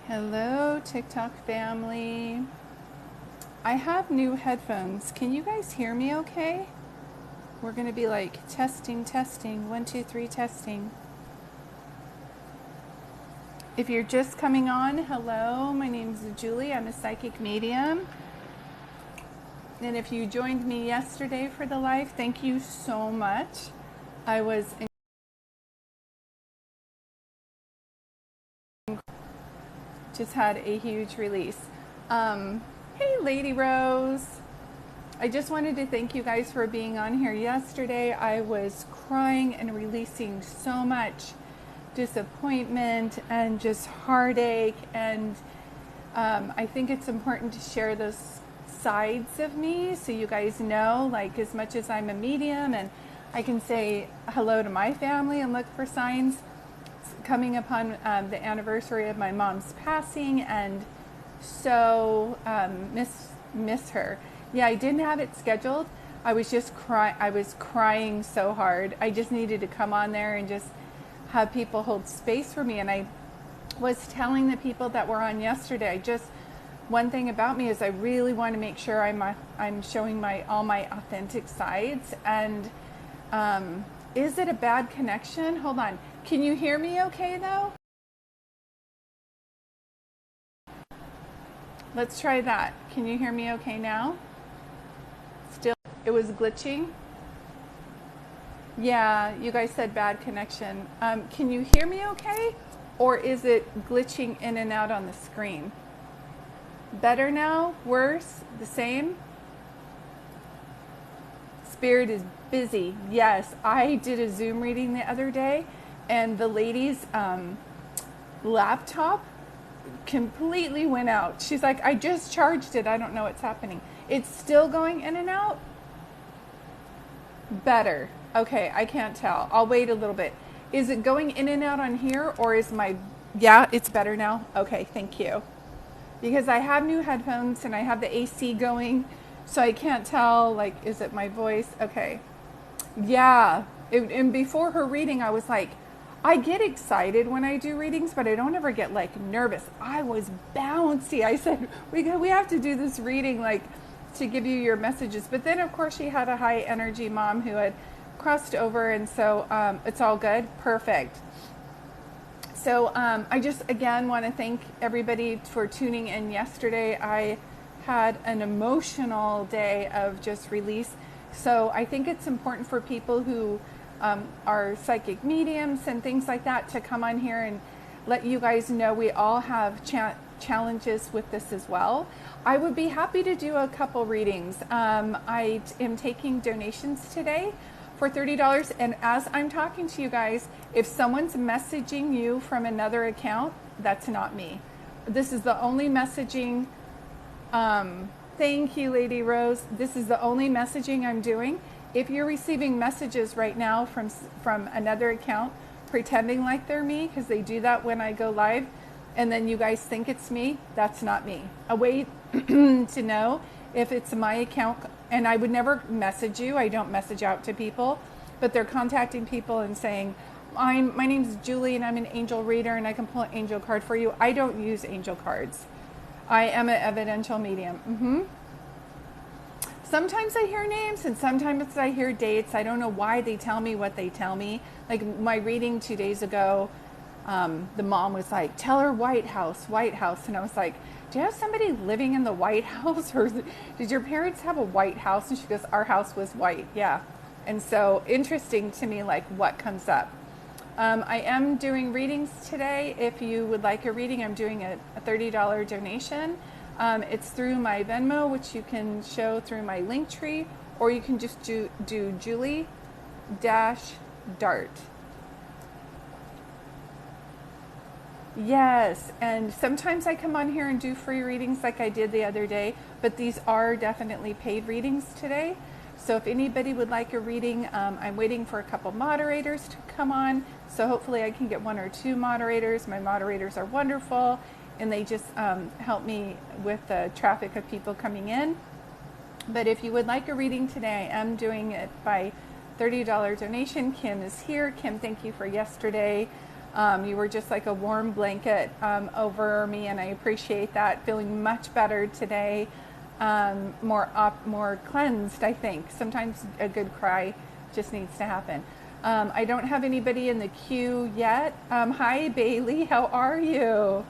Hello, TikTok family. I have new headphones. Can you guys hear me okay? We're going to be like testing, testing, 1, 2, 3, testing. If you're just coming on, hello, my name is Julie. I'm a psychic medium. And if you joined me yesterday for the live, thank you so much. I was just had a huge release. Hey, Lady Rose. I just wanted to thank you guys for being on here yesterday. I was crying and releasing so much disappointment and just heartache. And I think it's important to share those sides of me so you guys know, like, as much as I'm a medium and I can say hello to my family and look for signs, coming upon the anniversary of my mom's passing, and so miss her. Yeah, I didn't have it scheduled. I was just I was crying so hard. I just needed to come on there and just have people hold space for me. And I was telling the people that were on yesterday, one thing about me is I really want to make sure I'm showing all my authentic sides. And is it a bad connection? Hold on. Can you hear me okay though? Let's try that. Can you hear me okay now? Still, it was glitching. Yeah, you guys said bad connection. Can you hear me okay? Or is it glitching in and out on the screen? Better now? Worse? The same? Spirit is busy. Yes, I did a Zoom reading the other day, and the lady's laptop completely went out. She's like, I just charged it. I don't know what's happening. It's still going in and out? Better. Okay, I can't tell. I'll wait a little bit. Is it going in and out on here, or is yeah, it's better now? Okay, thank you. Because I have new headphones and I have the AC going, so I can't tell, like, is it my voice? Okay. Yeah. And before her reading, I was like, I get excited when I do readings, but I don't ever get like nervous. I was bouncy. I said, we have to do this reading, like, to give you your messages. But then, of course, she had a high energy mom who had crossed over, and so it's all good. Perfect. So I just, again, want to thank everybody for tuning in yesterday. I had an emotional day of just release. So I think it's important for people who are psychic mediums and things like that to come on here and let you guys know we all have challenges with this as well. I would be happy to do a couple readings. I am taking donations today for $30, and as I'm talking to you guys, if someone's messaging you from another account, that's not me. This is the only messaging. Thank you, Lady Rose. This is the only messaging I'm doing. If you're receiving messages right now from another account pretending like they're me, because they do that when I go live, and then you guys think it's me, that's not me. A way to know if it's my account, and I would never message you. I don't message out to people, but they're contacting people and saying, my name's Julie and I'm an angel reader and I can pull an angel card for you. I don't use angel cards. I am an evidential medium. Sometimes I hear names and sometimes I hear dates. I don't know why they tell me what they tell me. Like my reading 2 days ago, the mom was like, tell her White House. And I was like, do you have somebody living in the White House? Or did your parents have a White House? And she goes, our house was white. Yeah. And so interesting to me, like what comes up. I am doing readings today. If you would like a reading, I'm doing a $30 donation. It's through my Venmo, which you can show through my link tree, or you can just do Julie-Dart. Yes, and sometimes I come on here and do free readings like I did the other day, but these are definitely paid readings today. So if anybody would like a reading, I'm waiting for a couple moderators to come on. So hopefully I can get 1 or 2 moderators. My moderators are wonderful, and they just help me with the traffic of people coming in. But if you would like a reading today, I am doing it by $30 donation. Kim is here. Kim, thank you for yesterday. You were just like a warm blanket over me, and I appreciate that. Feeling much better today, more cleansed, I think. Sometimes a good cry just needs to happen. I don't have anybody in the queue yet. Hi, Bailey. How are you?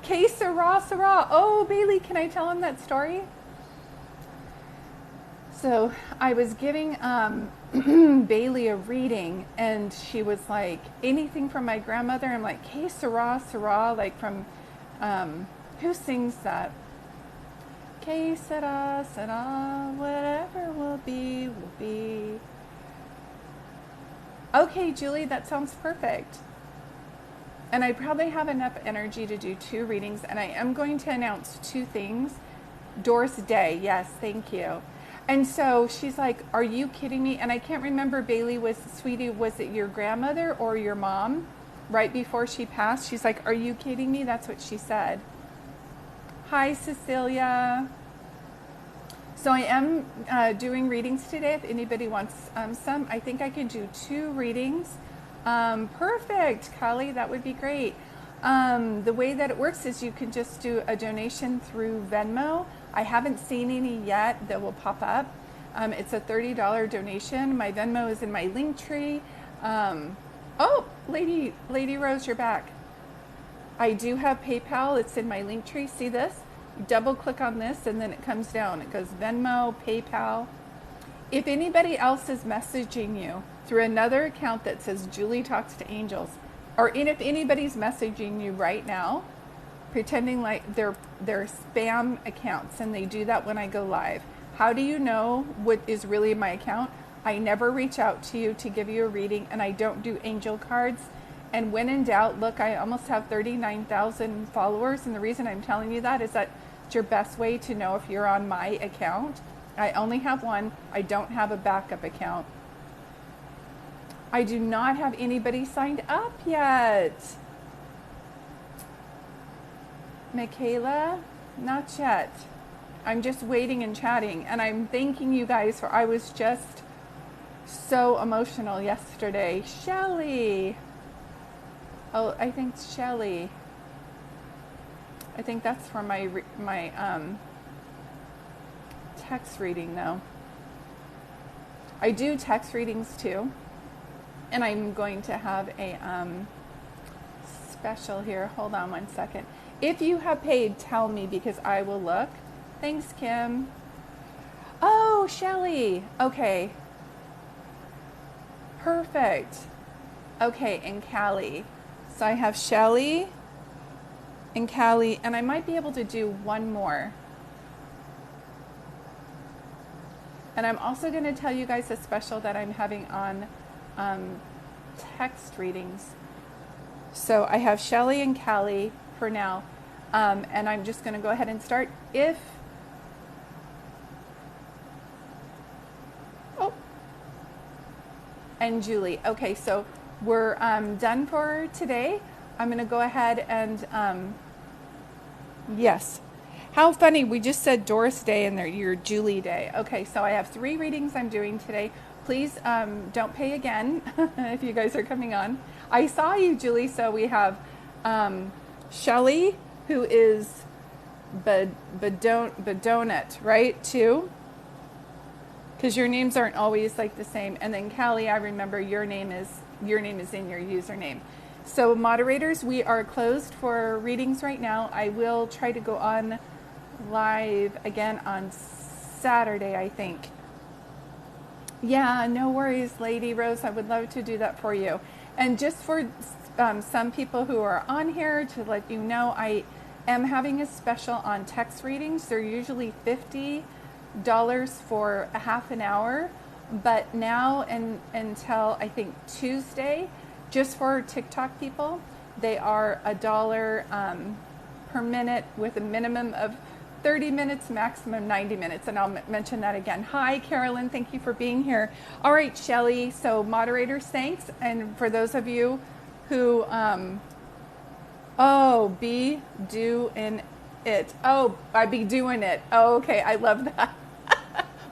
Que sera, sera. Oh, Bailey, can I tell him that story? So I was giving Bailey a reading, and she was like, anything from my grandmother? I'm like, que sera, sera, like from, who sings that? Que sera, sera, whatever will be, will be. Okay, Julie, that sounds perfect. And I probably have enough energy to do 2 readings, and I am going to announce 2 things. Doris Day, yes, thank you. And so she's like, are you kidding me? And I can't remember, Bailey, sweetie, was it your grandmother or your mom right before she passed? She's like, are you kidding me? That's what she said. Hi, Cecilia. So I am doing readings today. If anybody wants some, I think I can do 2 readings. Perfect, Kali, that would be great. The way that it works is you can just do a donation through Venmo. I haven't seen any yet that will pop up. It's a $30 donation. My Venmo is in my link tree. Oh, Lady Rose, you're back. I do have PayPal. It's in my link tree. See this? Double click on this and then it comes down. It goes Venmo, PayPal. If anybody else is messaging you through another account that says Julie Talks to Angels, or if anybody's messaging you right now, pretending like they're spam accounts, and they do that when I go live, how do you know what is really my account? I never reach out to you to give you a reading, and I don't do angel cards. And when in doubt, look, I almost have 39,000 followers, and the reason I'm telling you that is that it's your best way to know if you're on my account. I only have one. I don't have a backup account. I do not have anybody signed up yet. Michaela, not yet. I'm just waiting and chatting, and I'm thanking you guys for, I was just so emotional yesterday. Shelly. Oh, I think Shelly. I think that's for my text reading though. I do text readings too. And I'm going to have a special here. Hold on one second. If you have paid, tell me because I will look. Thanks, Kim. Oh, Shelly. Okay. Perfect. Okay, and Callie. So I have Shelly and Callie, and I might be able to do one more. And I'm also going to tell you guys a special that I'm having on text readings. So I have Shelly and Callie for now, and I'm just going to go ahead and start. And Julie. Okay, so we're done for today. I'm going to go ahead and, yes. How funny, we just said Doris Day and your Julie Day. Okay, so I have 3 readings I'm doing today. Please don't pay again if you guys are coming on. I saw you, Julie, so we have Shelly, who is Badonut, right, too? Because your names aren't always like the same. And then Callie, I remember your name is in your username. So moderators, we are closed for readings right now. I will try to go on live again on Saturday, I think. Yeah, no worries, Lady Rose. I would love to do that for you. And just for some people who are on here, to let you know, I am having a special on text readings. They're usually $50 for a half an hour, but now and until I think Tuesday, just for TikTok people, they are $1 per minute with a minimum of 30 minutes, maximum 90 minutes. And I'll mention that again. Hi, Carolyn. Thank you for being here. All right, Shelly. So moderators, thanks. And for those of you who, be doing it. Oh, I be doing it. Oh, okay. I love that.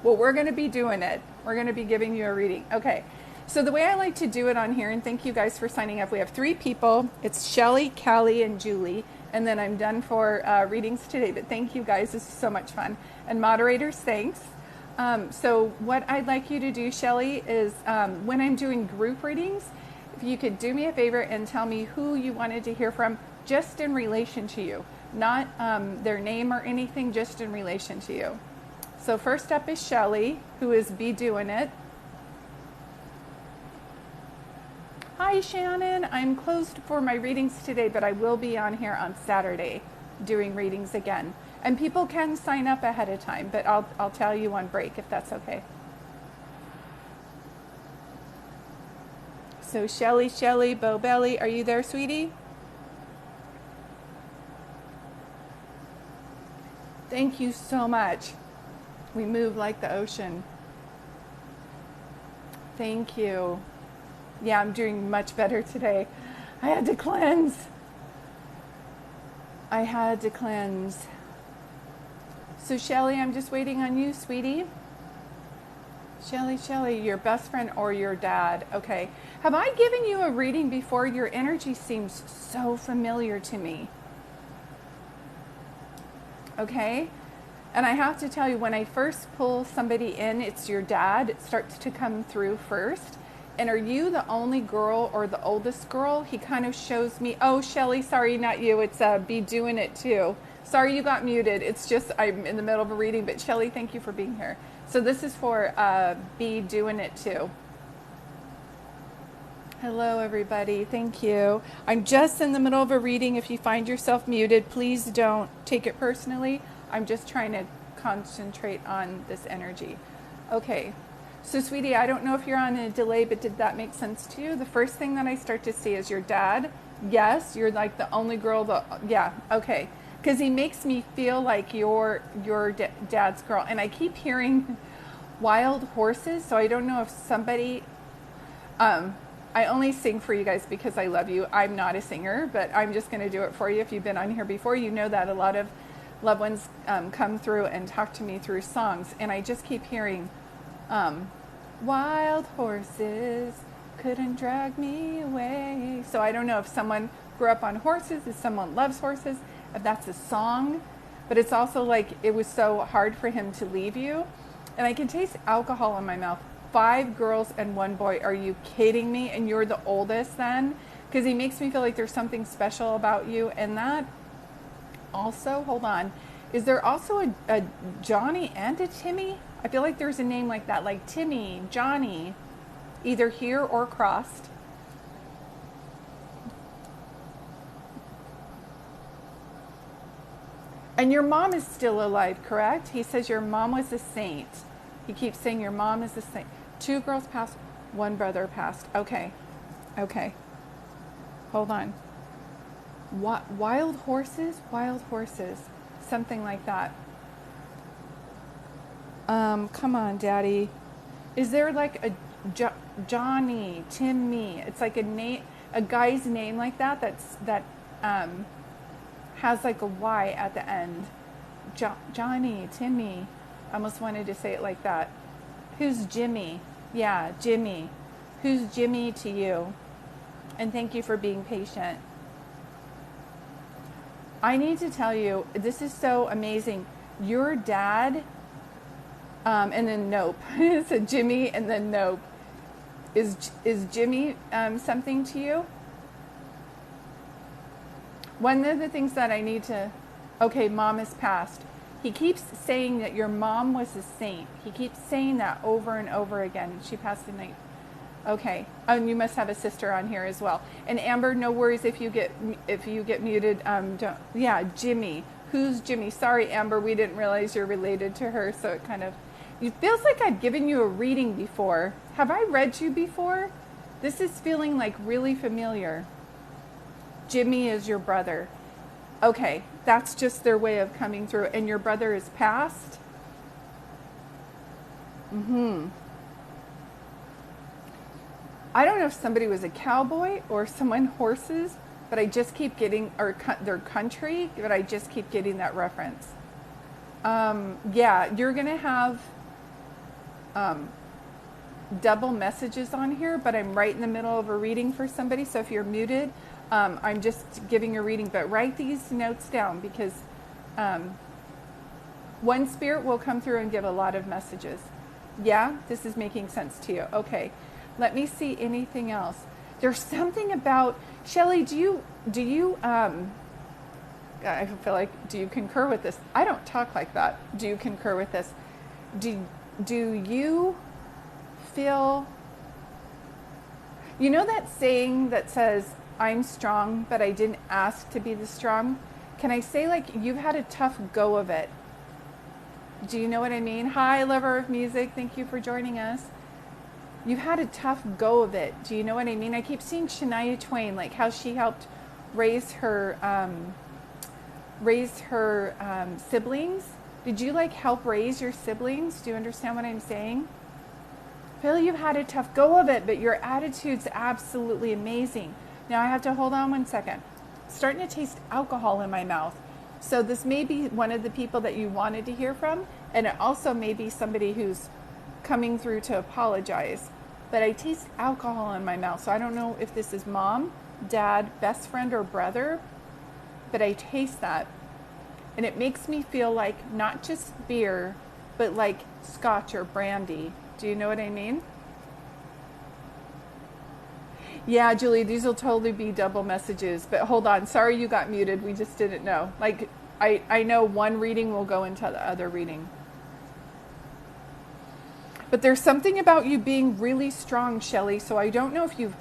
Well, we're going to be doing it. We're going to be giving you a reading. Okay. So the way I like to do it on here, and thank you guys for signing up. We have 3 people. It's Shelly, Callie, and Julie. And then I'm done for readings today. But thank you guys. This is so much fun. And moderators, thanks. So what I'd like you to do, Shelly, is when I'm doing group readings, if you could do me a favor and tell me who you wanted to hear from just in relation to you. Not their name or anything, just in relation to you. So first up is Shelly, who is Be Doing It. Hi, Shannon. I'm closed for my readings today, but I will be on here on Saturday doing readings again. And people can sign up ahead of time, but I'll tell you on break if that's okay. So Shelly, Bo Belly, are you there, sweetie? Thank you so much. We move like the ocean. Thank you. Yeah, I'm doing much better today. I had to cleanse. So Shelly, I'm just waiting on you, sweetie. Shelly, your best friend or your dad. Okay. Have I given you a reading before? Your energy seems so familiar to me. Okay. And I have to tell you, when I first pull somebody in, it's your dad. It starts to come through first. And are you the only girl or the oldest girl? He kind of shows me, oh, Shelly, sorry, not you. It's Be Doing It too. Sorry you got muted. It's just I'm in the middle of a reading. But Shelly, thank you for being here. So this is for Be Doing It too. Hello, everybody. Thank you. I'm just in the middle of a reading. If you find yourself muted, please don't take it personally. I'm just trying to concentrate on this energy. Okay. So, sweetie, I don't know if you're on a delay, but did that make sense to you? The first thing that I start to see is your dad. Yes, you're like the only girl. Yeah, okay. Because he makes me feel like you're your dad's girl. And I keep hearing wild horses, so I don't know if somebody... I only sing for you guys because I love you. I'm not a singer, but I'm just going to do it for you. If you've been on here before, you know that a lot of loved ones come through and talk to me through songs. And I just keep hearing... wild horses couldn't drag me away. So I don't know if someone grew up on horses, if someone loves horses, if that's a song, but it's also like it was so hard for him to leave you. And I can taste alcohol in my mouth. 5 girls and 1 boy. Are you kidding me? And you're the oldest then? Because he makes me feel like there's something special about you. And that also, hold on, is there also a Johnny and a Timmy? I feel like there's a name like that, like Timmy, Johnny, either here or crossed. And your mom is still alive, correct? He says your mom was a saint. He keeps saying your mom is a saint. 2 girls passed, 1 brother passed. Okay. Hold on. Wild horses? Wild horses. Something like that. Come on, Daddy. Is there like a Johnny, Timmy? It's like a name, a guy's name like that. That has like a Y at the end. Johnny, Timmy. I almost wanted to say it like that. Who's Jimmy? Yeah, Jimmy. Who's Jimmy to you? And thank you for being patient. I need to tell you, this is so amazing. Your dad. And then nope. So Jimmy and then nope. Is Jimmy something to you? One of the things that I need to... Okay, mom is passed. He keeps saying that your mom was a saint. He keeps saying that over and over again. She passed tonight. Okay. And you must have a sister on here as well. And Amber, no worries if you get muted. Don't. Yeah, Jimmy. Who's Jimmy? Sorry, Amber, we didn't realize you're related to her, so it kind of... It feels like I've given you a reading before. Have I read you before? This is feeling like really familiar. Jimmy is your brother. Okay, that's just their way of coming through. And your brother is passed? I don't know if somebody was a cowboy or someone horses, but I just keep getting, or their country, but I just keep getting that reference. Yeah, you're going to have... double messages on here, but I'm right in the middle of a reading for somebody. So if you're muted, I'm just giving a reading, but write these notes down because one spirit will come through and give a lot of messages. Yeah, this is making sense to you. Okay, let me see anything else. There's something about, Shelly, do you I feel like, do you concur with this? I don't talk like that. Do you concur with this? Do you feel, you know that saying that says, I'm strong, but I didn't ask to be the strong? Can I say like you've had a tough go of it? Do you know what I mean? Hi, lover of music. Thank you for joining us. You've had a tough go of it. Do you know what I mean? I keep seeing Shania Twain, like how she helped raise her siblings. Did you like help raise your siblings? Do you understand what I'm saying? I feel you've had a tough go of it, but your attitude's absolutely amazing. Now I have to hold on one second. Starting to taste alcohol in my mouth. So this may be one of the people that you wanted to hear from, and it also may be somebody who's coming through to apologize. But I taste alcohol in my mouth, so I don't know if this is mom, dad, best friend, or brother, but I taste that. And it makes me feel like not just beer, but like scotch or brandy. Do you know what I mean? Yeah, Julie, these will totally be double messages. But hold on. Sorry you got muted. We just didn't know. Like, I know one reading will go into the other reading. But there's something about you being really strong, Shelly. So I don't know if you're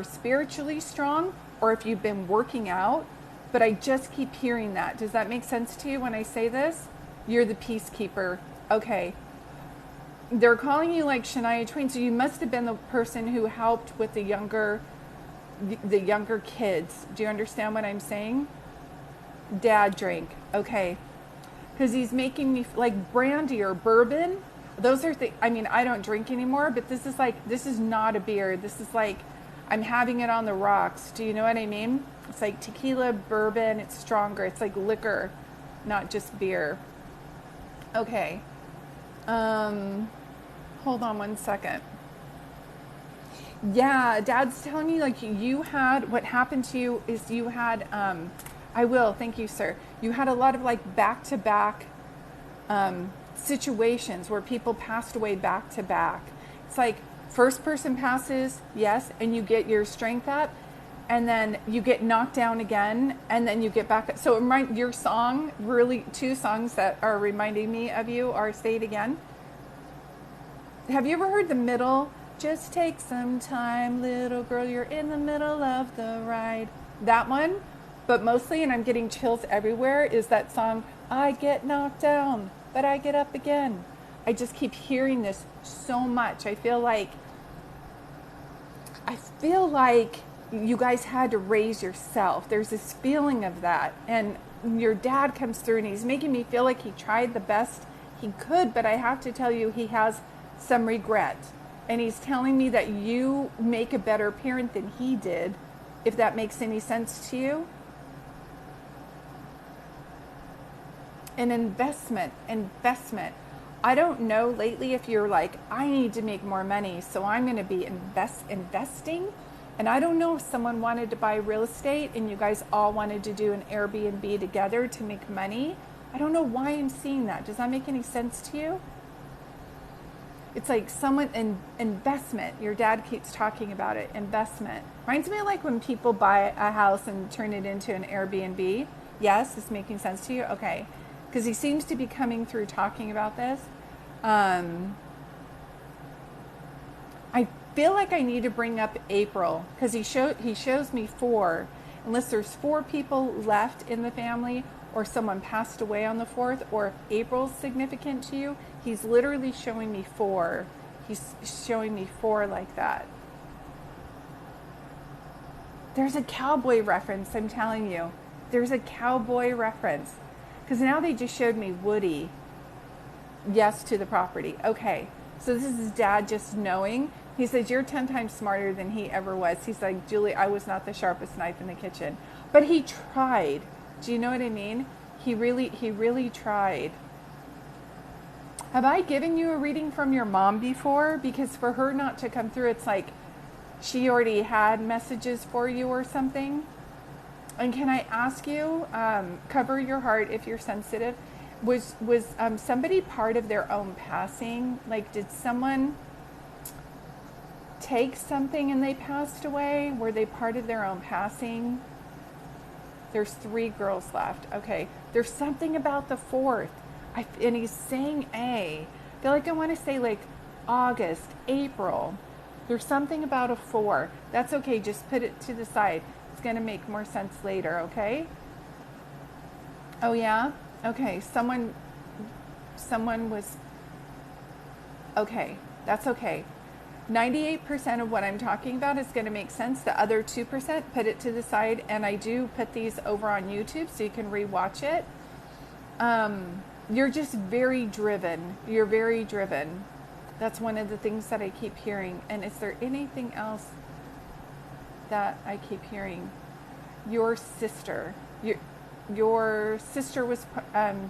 spiritually strong or if you've been working out. But I just keep hearing that. Does that make sense to you when I say this? You're the peacekeeper. Okay. They're calling you like Shania Twain, so you must have been the person who helped with the younger kids. Do you understand what I'm saying? Dad drank. Okay. Because he's making me like brandy or bourbon. Those are I mean, I don't drink anymore, but this is not a beer. This is like, I'm having it on the rocks. Do you know what I mean? It's like tequila, bourbon. It's stronger. It's like liquor, not just beer. Okay. Hold on one second. Yeah, Dad's telling me like what happened to you is you had, I will, thank you, sir. You had a lot of like back-to-back situations where people passed away back to back. It's like first person passes, yes, and you get your strength up, and then you get knocked down again, and then you get back up. So your song, really two songs that are reminding me of you are, say it again. Have you ever heard the middle? Just take some time, little girl, you're in the middle of the ride. That one, but mostly, and I'm getting chills everywhere, is that song, I get knocked down, but I get up again. I just keep hearing this so much. I feel like you guys had to raise yourself. There's this feeling of that. And your dad comes through and he's making me feel like he tried the best he could, but I have to tell you, he has some regret. And he's telling me that you make a better parent than he did, if that makes any sense to you. An investment. I don't know lately if you're like, I need to make more money, so I'm going to be investing. And I don't know if someone wanted to buy real estate and you guys all wanted to do an Airbnb together to make money. I don't know why I'm seeing that. Does that make any sense to you? It's like investment. Your dad keeps talking about it. Investment. Reminds me of like when people buy a house and turn it into an Airbnb. Yes, it's making sense to you? Okay. Because he seems to be coming through talking about this. I feel like I need to bring up April because he shows me 4. Unless there's 4 people left in the family or someone passed away on the 4th, or if April's significant to you, he's literally showing me 4. He's showing me 4 like that. There's a cowboy reference, I'm telling you. There's a cowboy reference. Because now they just showed me Woody. Yes to the property. Okay. So this is his dad just knowing. He says, you're 10 times smarter than he ever was. He's like, Julie, I was not the sharpest knife in the kitchen. But he tried. Do you know what I mean? He really tried. Have I given you a reading from your mom before? Because for her not to come through, it's like she already had messages for you or something. And can I ask you, cover your heart if you're sensitive, was somebody part of their own passing? Like, did someone take something and they passed away? Were they part of their own passing? There's 3 girls left. Okay. There's something about the 4th. And he's saying A. I feel like I want to say like August, April. There's something about a 4. That's okay. Just put it to the side. It's going to make more sense later, okay? Oh, yeah? Okay. Someone was... Okay. That's okay. 98% of what I'm talking about is going to make sense. The other 2%, put it to the side. And I do put these over on YouTube so you can rewatch it. You're just very driven. You're very driven. That's one of the things that I keep hearing. And is there anything else that I keep hearing? Your sister. Your sister was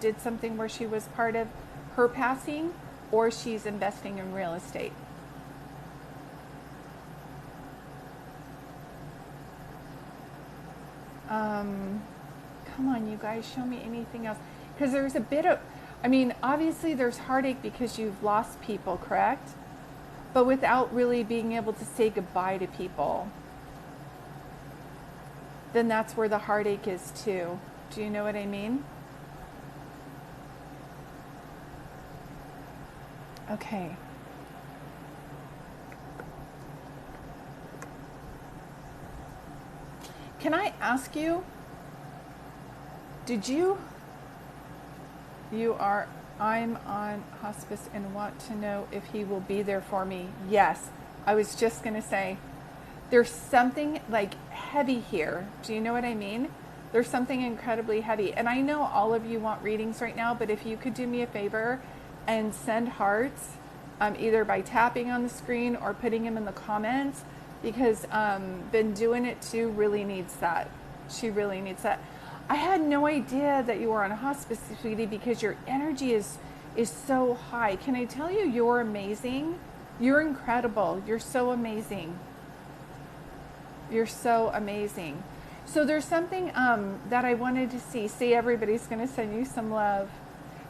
did something where she was part of her passing, or she's investing in real estate. Come on, you guys, show me anything else. Because there's a bit of, I mean, obviously there's heartache because you've lost people, correct? But without really being able to say goodbye to people, then that's where the heartache is too. Do you know what I mean? Okay. Can I ask you, I'm on hospice and want to know if he will be there for me. Yes, I was just going to say, there's something like heavy here. Do you know what I mean? There's something incredibly heavy. And I know all of you want readings right now, but if you could do me a favor and send hearts, either by tapping on the screen or putting them in the comments, because been doing it too, really needs that. She really needs that. I had no idea that you were on a hospice, sweetie, because your energy is so high. Can I tell you, you're amazing? You're incredible. You're so amazing. You're so amazing. So there's something that I wanted to see. See, everybody's going to send you some love.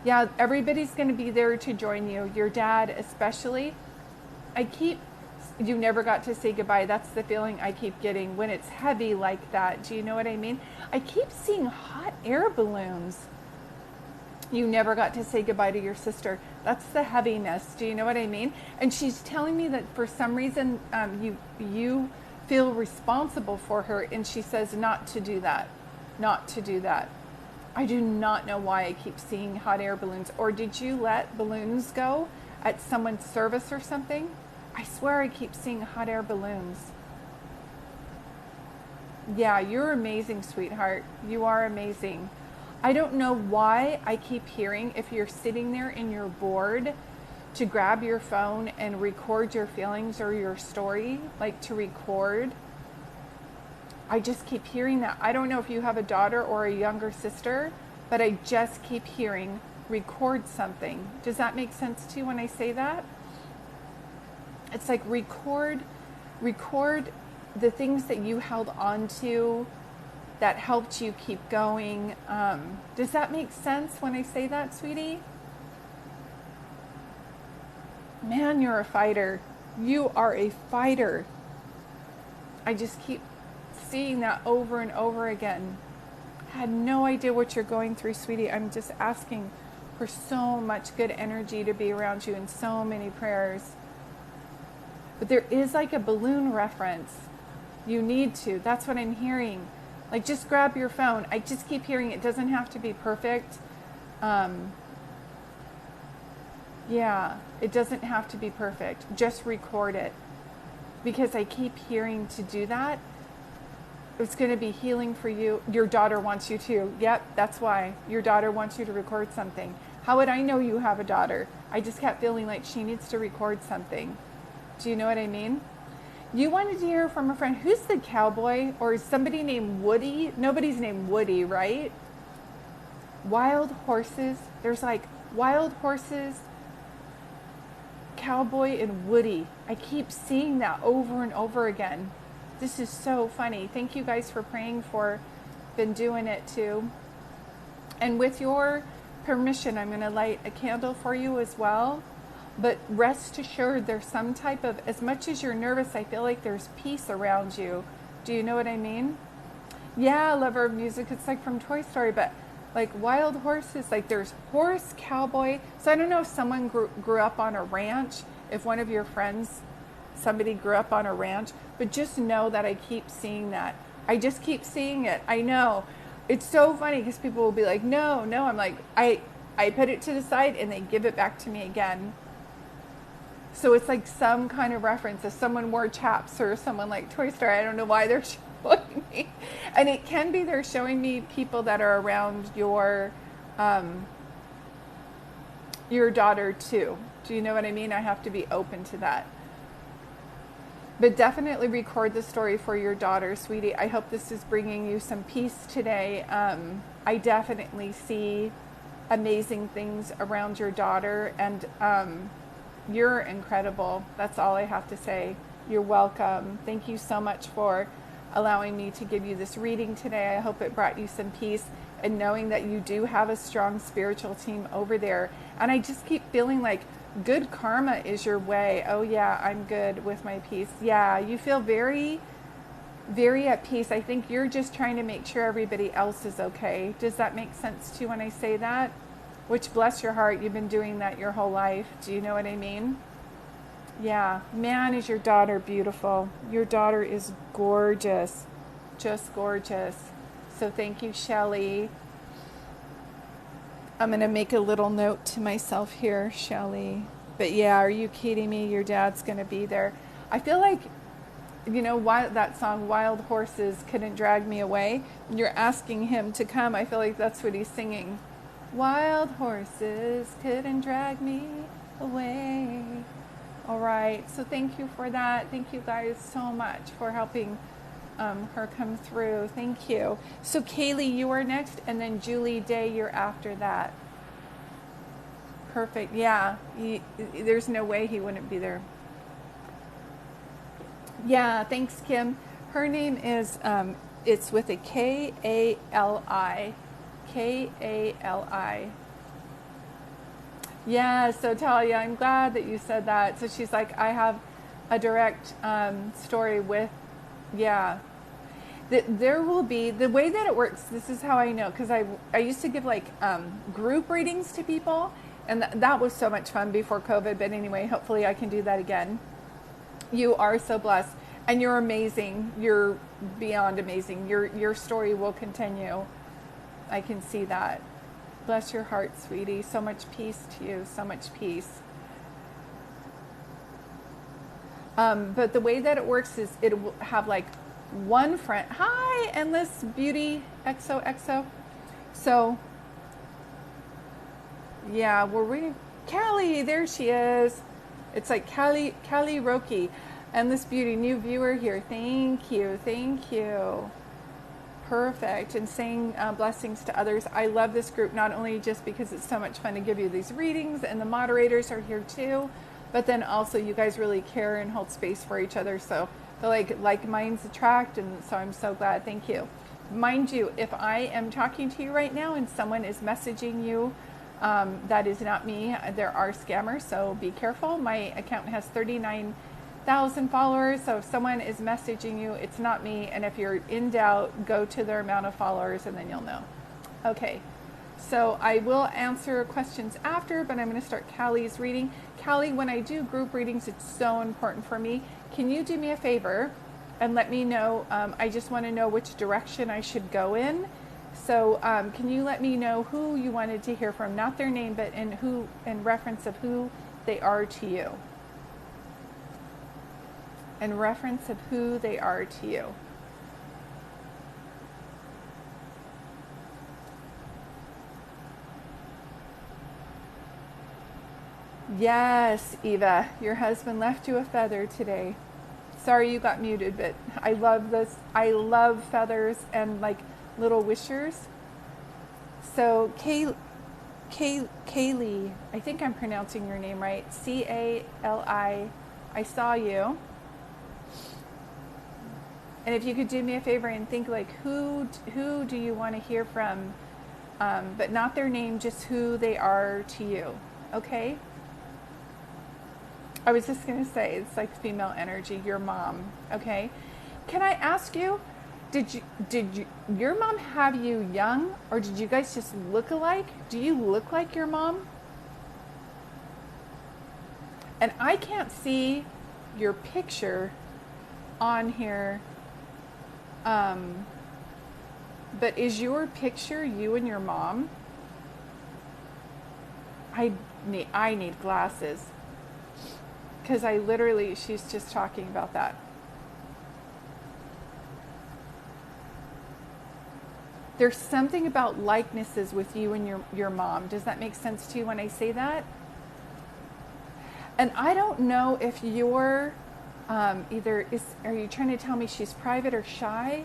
Yeah, everybody's going to be there to join you. Your dad especially. You never got to say goodbye. That's the feeling I keep getting when it's heavy like that. Do you know what I mean? I keep seeing hot air balloons. You never got to say goodbye to your sister. That's the heaviness. Do you know what I mean? And she's telling me that for some reason you feel responsible for her, and she says not to do that. Not to do that. I do not know why I keep seeing hot air balloons. Or did you let balloons go at someone's service or something? I swear I keep seeing hot air balloons. Yeah, you're amazing, sweetheart. You are amazing. I don't know why I keep hearing, if you're sitting there and you're bored, to grab your phone and record your feelings or your story, like to record. I just keep hearing that. I don't know if you have a daughter or a younger sister, but I just keep hearing record something. Does that make sense to you when I say that? It's like record the things that you held on to that helped you keep going. Does that make sense when I say that, sweetie? Man, you're a fighter. You are a fighter. I just keep seeing that over and over again. I had no idea what you're going through, sweetie. I'm just asking for so much good energy to be around you and so many prayers. But there is like a balloon reference. You need to. That's what I'm hearing. Like, just grab your phone. I just keep hearing it doesn't have to be perfect. Yeah, it doesn't have to be perfect. Just record it. Because I keep hearing to do that. It's going to be healing for you. Your daughter wants you to. Yep, that's why. Your daughter wants you to record something. How would I know you have a daughter? I just kept feeling like she needs to record something. Do you know what I mean? You wanted to hear from a friend. Who's the cowboy? Or is somebody named Woody? Nobody's named Woody, right? Wild horses. There's like wild horses, cowboy and Woody. I keep seeing that over and over again. This is so funny. Thank you guys for praying for. Been doing it too. And with your permission, I'm going to light a candle for you as well. But rest assured, there's some type of, as much as you're nervous, I feel like there's peace around you. Do you know what I mean? Yeah, lover of music. It's like from Toy Story, but like wild horses, like there's horse, cowboy. So I don't know if someone grew up on a ranch, if one of your friends, somebody grew up on a ranch, but just know that I keep seeing that. I just keep seeing it. I know. It's so funny because people will be like, no. I'm like, I put it to the side and they give it back to me again. So it's like some kind of reference. If someone wore chaps or someone like Toy Story, I don't know why they're showing me. And it can be they're showing me people that are around your daughter too. Do you know what I mean? I have to be open to that. But definitely record the story for your daughter, sweetie. I hope this is bringing you some peace today. I definitely see amazing things around your daughter, and you're incredible. That's all I have to say. You're welcome. Thank you so much for allowing me to give you this reading today. I hope it brought you some peace, and knowing that you do have a strong spiritual team over there. And I just keep feeling like good karma is your way. Oh yeah, I'm good with my peace. Yeah, you feel very, very at peace. I think you're just trying to make sure everybody else is okay. Does that make sense to you when I say that? Which, bless your heart, you've been doing that your whole life. Do you know what I mean? Yeah. Man, is your daughter beautiful. Your daughter is gorgeous. Just gorgeous. So thank you, Shelly. I'm going to make a little note to myself here, Shelly. But yeah, are you kidding me? Your dad's going to be there. I feel like, you know, why that song, Wild Horses Couldn't Drag Me Away, you're asking him to come. I feel like that's what he's singing. Wild horses couldn't drag me away. All right. So thank you for that. Thank you guys so much for helping her come through. Thank you. So Kaylee, you are next, and then Julie Day, you're after that. Perfect. Yeah. There's no way he wouldn't be there. Yeah. Thanks, Kim. Her name is, it's with a K-A-L-I. K-A-L-I. Yeah, so Talia, I'm glad that you said that. So she's like, I have a direct story with, yeah. There will be, the way that it works, this is how I know, because I used to give like group readings to people, and that was so much fun before COVID, but anyway, hopefully I can do that again. You are so blessed, and you're amazing. You're beyond amazing. Your story will continue. I can see that. Bless your heart, sweetie. So much peace to you. So much peace. But the way that it works is it will have like one friend. Hi, Endless Beauty XOXO. So, yeah, we're reading. Callie, there she is. It's like Callie Roki. Endless Beauty, new viewer here. Thank you. Thank you. Perfect. And saying blessings to others. I love this group, not only just because it's so much fun to give you these readings, and the moderators are here too, but then also you guys really care and hold space for each other. So they're like minds attract, and so I'm so glad. Thank you. Mind you, if I am talking to you right now and someone is messaging you, that is not me. There are scammers, so be careful. My account has 39,000 followers, so if someone is messaging you, it's not me. And if you're in doubt, go to their amount of followers and then you'll know. Okay, so I will answer questions after, but I'm going to start Callie's reading. Callie, when I do group readings, it's so important for me. Can you do me a favor and let me know? I just want to know which direction I should go in. So can you let me know who you wanted to hear from? Not their name, but in reference of who they are to you. In reference of who they are to you. Yes, Eva, your husband left you a feather today. Sorry you got muted, but I love this. I love feathers and like little wishers. So Kaylee, I think I'm pronouncing your name right. Cali. I saw you. And if you could do me a favor and think like who do you want to hear from, but not their name, just who they are to you. Okay? I was just going to say, it's like female energy, your mom. Okay? Can I ask you, did your mom have you young, or did you guys just look alike? Do you look like your mom? And I can't see your picture on here. But is your picture you and your mom? I need glasses. Because she's just talking about that. There's something about likenesses with you and your mom. Does that make sense to you when I say that? And I don't know if you're are you trying to tell me she's private or shy?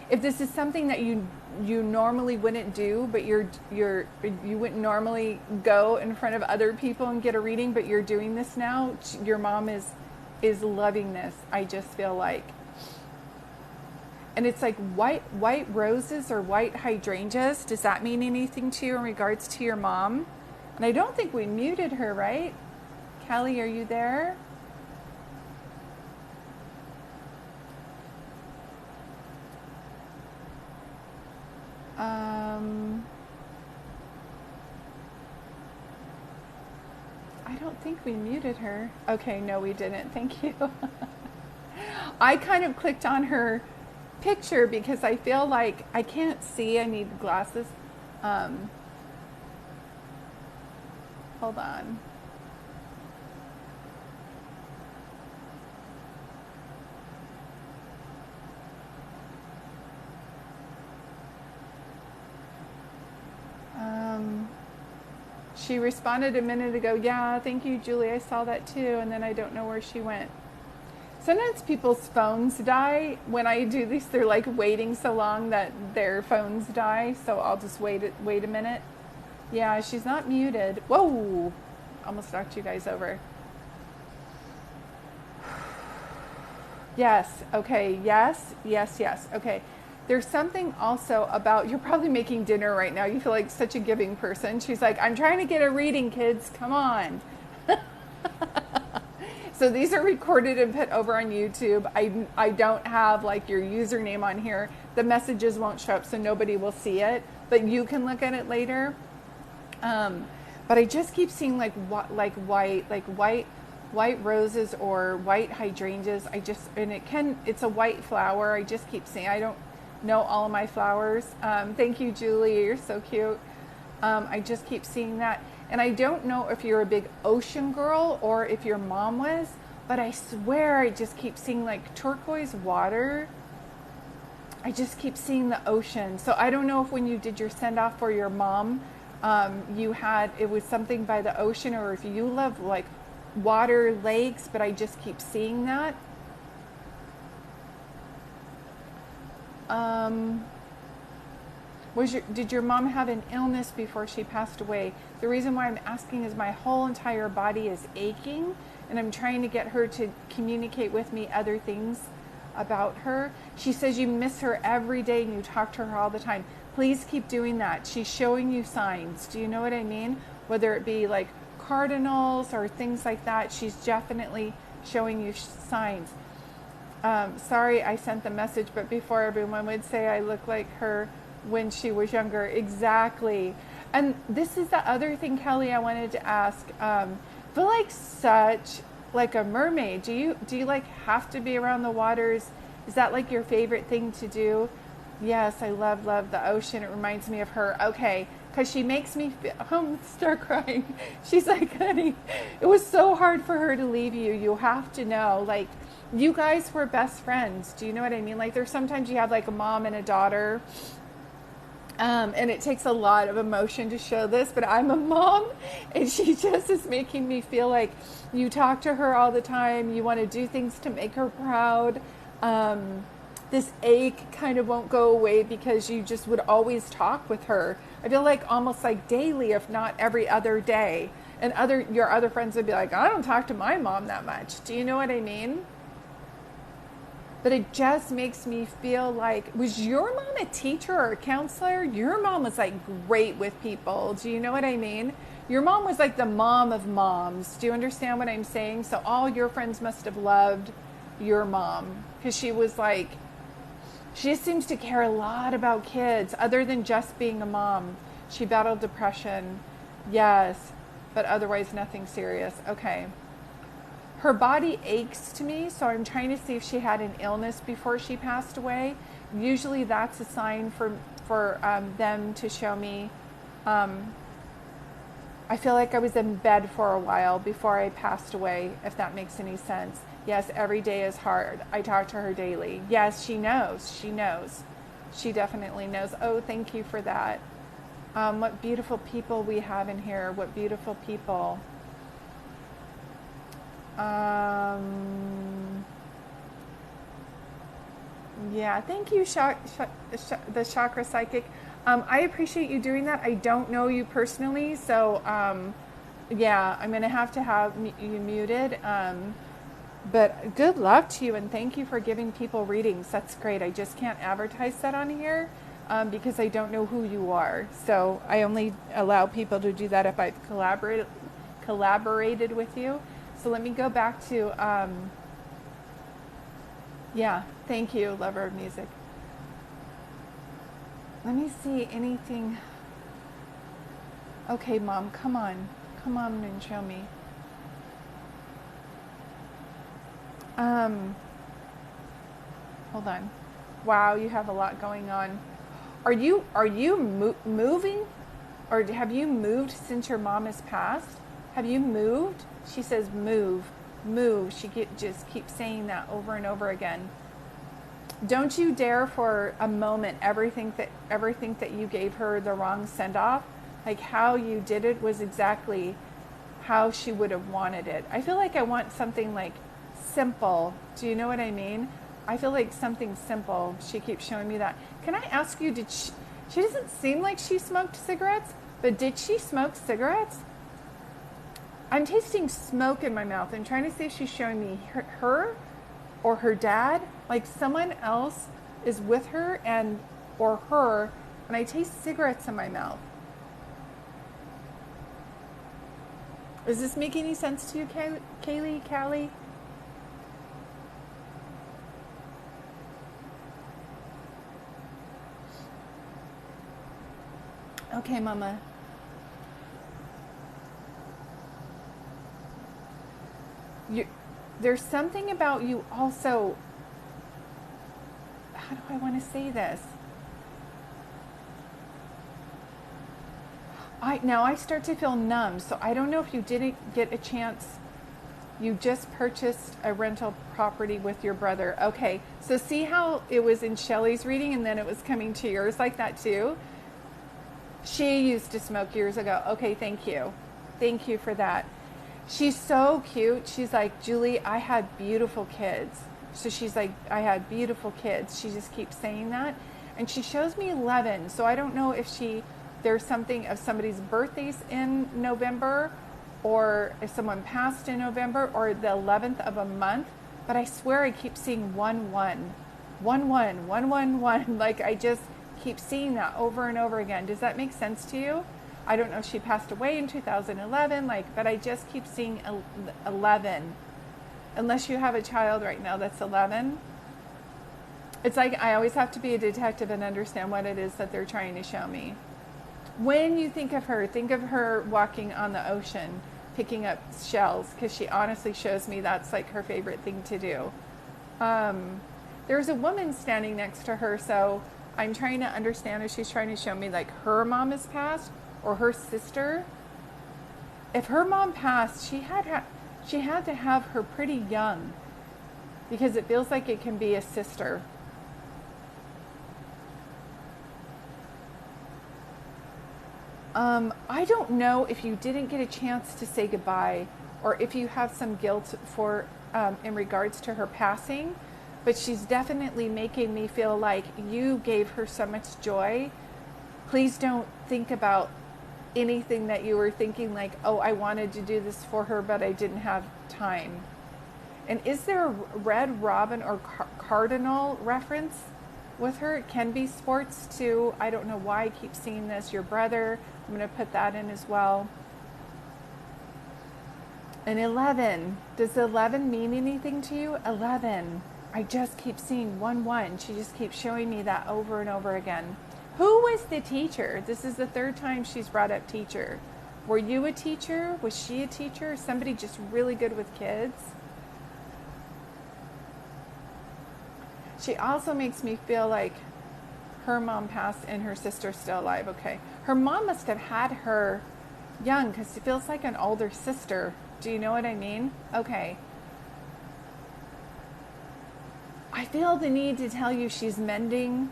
If this is something that you normally wouldn't do, but you wouldn't normally go in front of other people and get a reading, but you're doing this now, your mom is loving this. I just feel like. And it's like white roses or white hydrangeas. Does that mean anything to you in regards to your mom? And I don't think we muted her, right? Callie, are you there? I don't think we muted her. Okay, no, we didn't. Thank you. I kind of clicked on her picture because I feel like I can't see. I need glasses. Hold on. She responded a minute ago, yeah, thank you, Julie, I saw that too, and then I don't know where she went. Sometimes people's phones die. When I do these, they're like waiting so long that their phones die, so I'll just wait a minute. Yeah, she's not muted. Whoa, almost knocked you guys over. Yes, okay, yes, okay. There's something also about, you're probably making dinner right now. You feel like such a giving person. She's like, I'm trying to get a reading, kids. Come on. So these are recorded and put over on YouTube. I don't have like your username on here. The messages won't show up, so nobody will see it. But you can look at it later. But I just keep seeing like white roses or white hydrangeas. It's a white flower. I just keep seeing. I don't know all of my flowers. Thank you, Julie. You're so cute. I just keep seeing that. And I don't know if you're a big ocean girl or if your mom was, but I swear I just keep seeing like turquoise water. I just keep seeing the ocean. So I don't know if when you did your send off for your mom, it was something by the ocean, or if you love like water, lakes, but I just keep seeing that. Did your mom have an illness before she passed away? The reason why I'm asking is my whole entire body is aching, and I'm trying to get her to communicate with me other things about her. She says you miss her every day and you talk to her all the time. Please keep doing that. She's showing you signs. Do you know what I mean? Whether it be like cardinals or things like that, she's definitely showing you signs. Sorry I sent the message, but before everyone would say I look like her when she was younger. Exactly. And this is the other thing, Kelly, I wanted to ask. Feel like such like a mermaid. Do you like have to be around the waters? Is that like your favorite thing to do? Yes, I love the ocean. It reminds me of her. Okay, because she makes me start crying. She's like, honey, it was so hard for her to leave you. You have to know, like, you guys were best friends. Do you know what I mean? Like, there's sometimes you have like a mom and a daughter. And it takes a lot of emotion to show this, but I'm a mom, and she just is making me feel like you talk to her all the time. You want to do things to make her proud. this ache kind of won't go away because you just would always talk with her. I feel like almost like daily, if not every other day. And your other friends would be like, I don't talk to my mom that much. Do you know what I mean? But it just makes me feel like, was your mom a teacher or a counselor? Your mom was like great with people. Do you know what I mean? Your mom was like the mom of moms. Do you understand what I'm saying? So all your friends must have loved your mom because she was like, she just seems to care a lot about kids other than just being a mom. She battled depression. Yes, but otherwise nothing serious. Okay. Her body aches to me, so I'm trying to see if she had an illness before she passed away. Usually that's a sign for them to show me. I feel like I was in bed for a while before I passed away, if that makes any sense. Yes, every day is hard. I talk to her daily. Yes, she knows. She knows. She definitely knows. Oh, thank you for that. What beautiful people we have in here. What beautiful people. Yeah, thank you, the chakra psychic. I appreciate you doing that. I don't know you personally, so yeah, I'm going to have you muted. But good luck to you, and thank you for giving people readings. That's great. I just can't advertise that on here because I don't know who you are. So I only allow people to do that if I've collaborated with you. So let me go back to, yeah, thank you, lover of music. Let me see anything. Okay, Mom, come on. Come on and show me. Hold on. Wow, you have a lot going on. Are you moving? Or have you moved since your mom has passed? Have you moved? She says move, move. She just keeps saying that over and over again. Don't you dare for a moment ever think that you gave her the wrong send-off. Like how you did it was exactly how she would have wanted it. I feel like I want something like simple. Do you know what I mean? I feel like something simple. She keeps showing me that. Can I ask you, she doesn't seem like she smoked cigarettes, but did she smoke cigarettes? I'm tasting smoke in my mouth. I'm trying to see if she's showing me her or her dad. Like someone else is with her or her, and I taste cigarettes in my mouth. Does this make any sense to you, Kaylee, Callie? Okay, Mama. There's something about you also. How do I want to say this? Now I start to feel numb, so I don't know if you didn't get a chance. You just purchased a rental property with your brother. Okay, so see how it was in Shelley's reading and then it was coming to yours like that too? She used to smoke years ago. Okay, thank you. Thank you for that. She's so cute. She's like, Julie, I had beautiful kids. So she's like, I had beautiful kids. She just keeps saying that. And she shows me 11. So I don't know if there's something of somebody's birthdays in November, or if someone passed in November, or the 11th of a month. But I swear I keep seeing 1-1. 1-1, 1-1-1. Like I just keep seeing that over and over again. Does that make sense to you? I don't know if she passed away in 2011, but I just keep seeing 11. Unless you have a child right now that's 11. It's like I always have to be a detective and understand what it is that they're trying to show me. When you think of her walking on the ocean, picking up shells, because she honestly shows me that's like her favorite thing to do. There's a woman standing next to her, so I'm trying to understand if she's trying to show me like her mom has passed or her sister. If her mom passed, she had to have her pretty young, because it feels like it can be a sister. I don't know if you didn't get a chance to say goodbye, or if you have some guilt for in regards to her passing. but she's definitely making me feel like you gave her so much joy. Please don't think about anything that you were thinking like, oh, I wanted to do this for her, but I didn't have time. And is there a red robin or cardinal reference with her? It can be sports too. I don't know why I keep seeing this. Your brother, I'm going to put that in as well. And 11, does 11 mean anything to you? 11, I just keep seeing 1. She just keeps showing me that over and over again. Who was the teacher? This is the third time she's brought up teacher. Were you a teacher? Was she a teacher? Somebody just really good with kids? She also makes me feel like her mom passed and her sister's still alive. Okay. Her mom must have had her young because it feels like an older sister. Do you know what I mean? Okay. I feel the need to tell you she's mending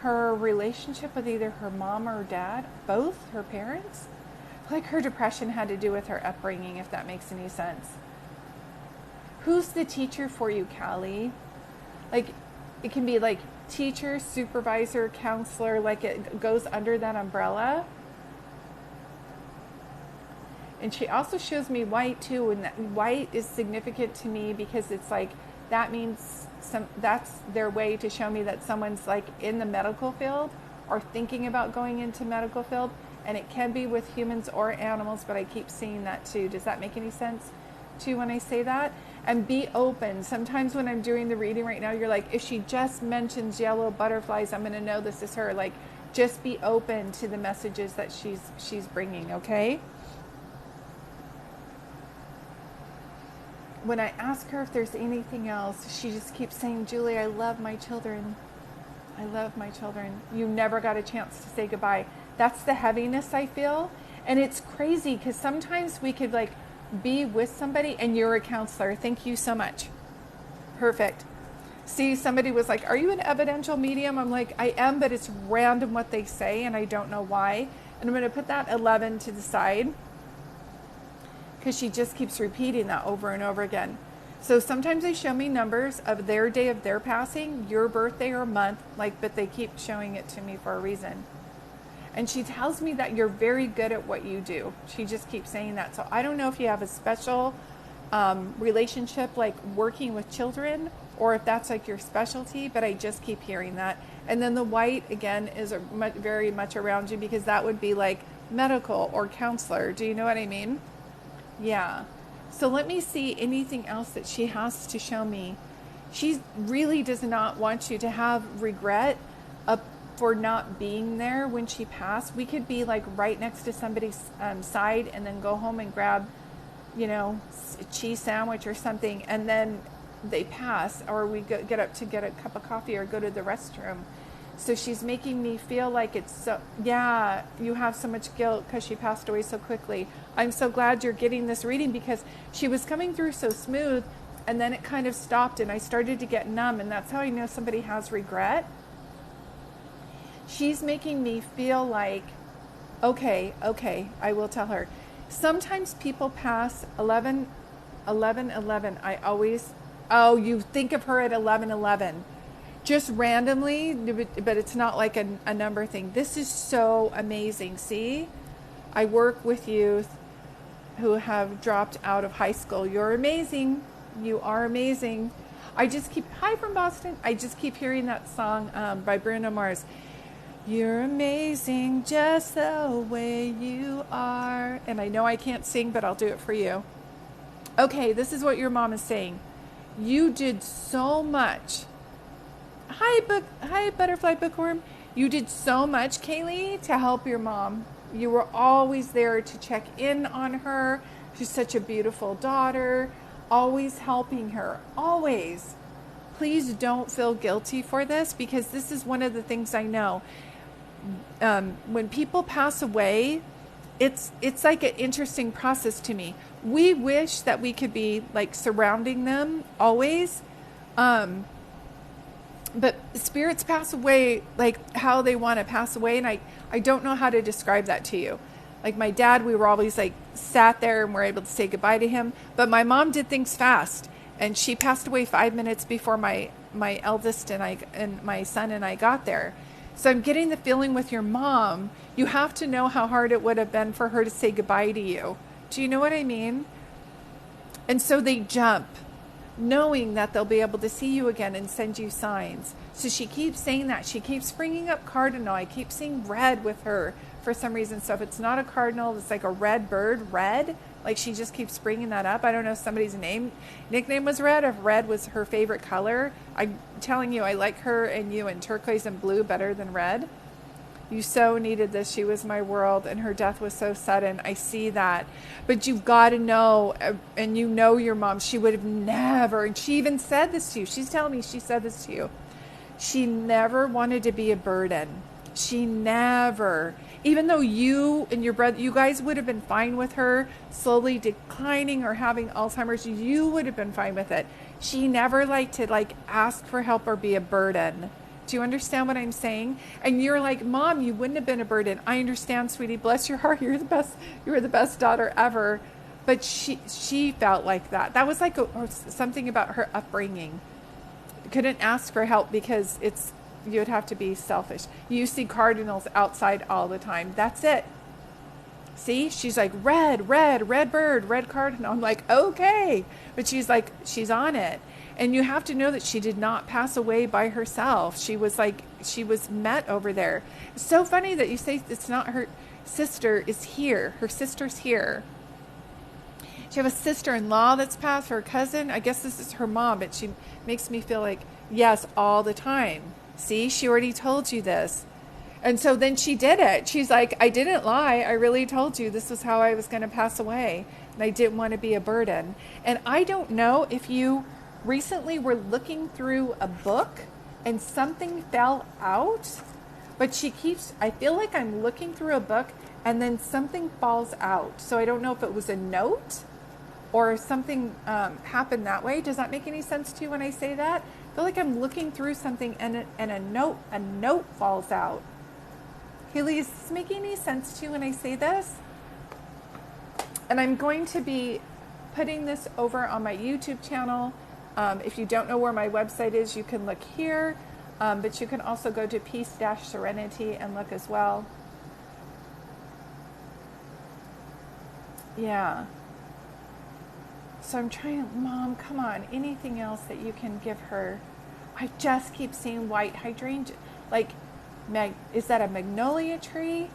her relationship with either her mom or dad, both her parents. I feel like her depression had to do with her upbringing, if that makes any sense. Who's the teacher for you, Callie? Like, it can be like teacher, supervisor, counselor, like it goes under that umbrella. And she also shows me white too, and that white is significant to me because it's like, that means that's their way to show me that someone's like in the medical field or thinking about going into medical field. And it can be with humans or animals, but I keep seeing that too. Does that make any sense to you when I say that? And be open. Sometimes when I'm doing the reading right now, you're like, if she just mentions yellow butterflies, I'm going to know this is her. Like, just be open to the messages that she's bringing, okay? When I ask her if there's anything else, she just keeps saying, Julie, I love my children. I love my children. You never got a chance to say goodbye. That's the heaviness I feel. And it's crazy because sometimes we could like be with somebody and you're a counselor. Thank you so much. Perfect. See, somebody was like, are you an evidential medium? I'm like, I am, but it's random what they say and I don't know why. And I'm going to put that 11 to the side, because she just keeps repeating that over and over again. So sometimes they show me numbers of their day of their passing, your birthday or month, like, but they keep showing it to me for a reason. And she tells me that you're very good at what you do. She just keeps saying that. So I don't know if you have a special relationship, like working with children, or if that's like your specialty, but I just keep hearing that. And then the white, again, is very much around you because that would be like medical or counselor. Do you know what I mean? Yeah. So let me see anything else that she has to show me. She really does not want you to have regret for not being there when she passed. We could be like right next to somebody's side and then go home and grab, a cheese sandwich or something, and then they pass, or we get up to get a cup of coffee or go to the restroom. So she's making me feel like it's so, yeah, you have so much guilt because she passed away so quickly. I'm so glad you're getting this reading because she was coming through so smooth and then it kind of stopped and I started to get numb, and that's how I know somebody has regret. She's making me feel like, okay, I will tell her. Sometimes people pass 11. I always, you think of her at 11. Just randomly, but it's not like a number thing. This is so amazing. See, I work with youth who have dropped out of high school. You're amazing. You are amazing. Hi from Boston. I just keep hearing that song by Bruno Mars. You're amazing just the way you are. And I know I can't sing, but I'll do it for you. Okay, this is what your mom is saying. You did so much. Hi, Butterfly Bookworm. You did so much, Kaylee, to help your mom. You were always there to check in on her. She's such a beautiful daughter. Always helping her. Always. Please don't feel guilty for this, because this is one of the things I know. When people pass away, it's like an interesting process to me. We wish that we could be like surrounding them always. But spirits pass away like how they want to pass away. And I don't know how to describe that to you. Like my dad, we were always like sat there and were able to say goodbye to him. But my mom did things fast. And she passed away 5 minutes before my eldest and my son and I got there. So I'm getting the feeling with your mom, you have to know how hard it would have been for her to say goodbye to you. Do you know what I mean? And so they jump, knowing that they'll be able to see you again and send you signs. So she keeps saying that. She keeps bringing up cardinal. I keep seeing red with her for some reason. So if it's not a cardinal, it's like a red bird, red. Like she just keeps bringing that up. I don't know if somebody's nickname was red, if red was her favorite color. I'm telling you, I like her and you in turquoise and blue better than red. You so needed this. She was my world, and her death was so sudden. I see that. But you've got to know, and you know your mom, she would have never, and she even said this to you. She's telling me she said this to you. She never wanted to be a burden. She never, even though you and your brother, you guys would have been fine with her slowly declining or having Alzheimer's, you would have been fine with it. She never liked to ask for help or be a burden. Do you understand what I'm saying? And you're like, Mom, you wouldn't have been a burden. I understand, sweetie. Bless your heart. You're the best. You were the best daughter ever. But she felt like that. That was like something about her upbringing. Couldn't ask for help because you'd have to be selfish. You see cardinals outside all the time. That's it. See, she's like, red bird, red cardinal. I'm like, okay. But she's like, she's on it. And you have to know that she did not pass away by herself. She was met over there. It's so funny that you say it's not her sister is here. Her sister's here. She have a sister-in-law that's passed, her cousin. I guess this is her mom, but she makes me feel like, yes, all the time. See, she already told you this. And so then she did it. She's like, I didn't lie. I really told you this was how I was going to pass away. And I didn't want to be a burden. And I don't know if you recently were looking through a book and something fell out, but I feel like I'm looking through a book and then something falls out. So I don't know if it was a note or something happened that way. Does that make any sense to you when I say that? I feel like I'm looking through something and a note falls out. Haley, is this making any sense to you when I say this? And I'm going to be putting this over on my YouTube channel. If you don't know where my website is, you can look here, but you can also go to Peace-Serenity and look as well. Yeah. So I'm trying, Mom, come on, anything else that you can give her? I just keep seeing white hydrangea, is that a magnolia tree?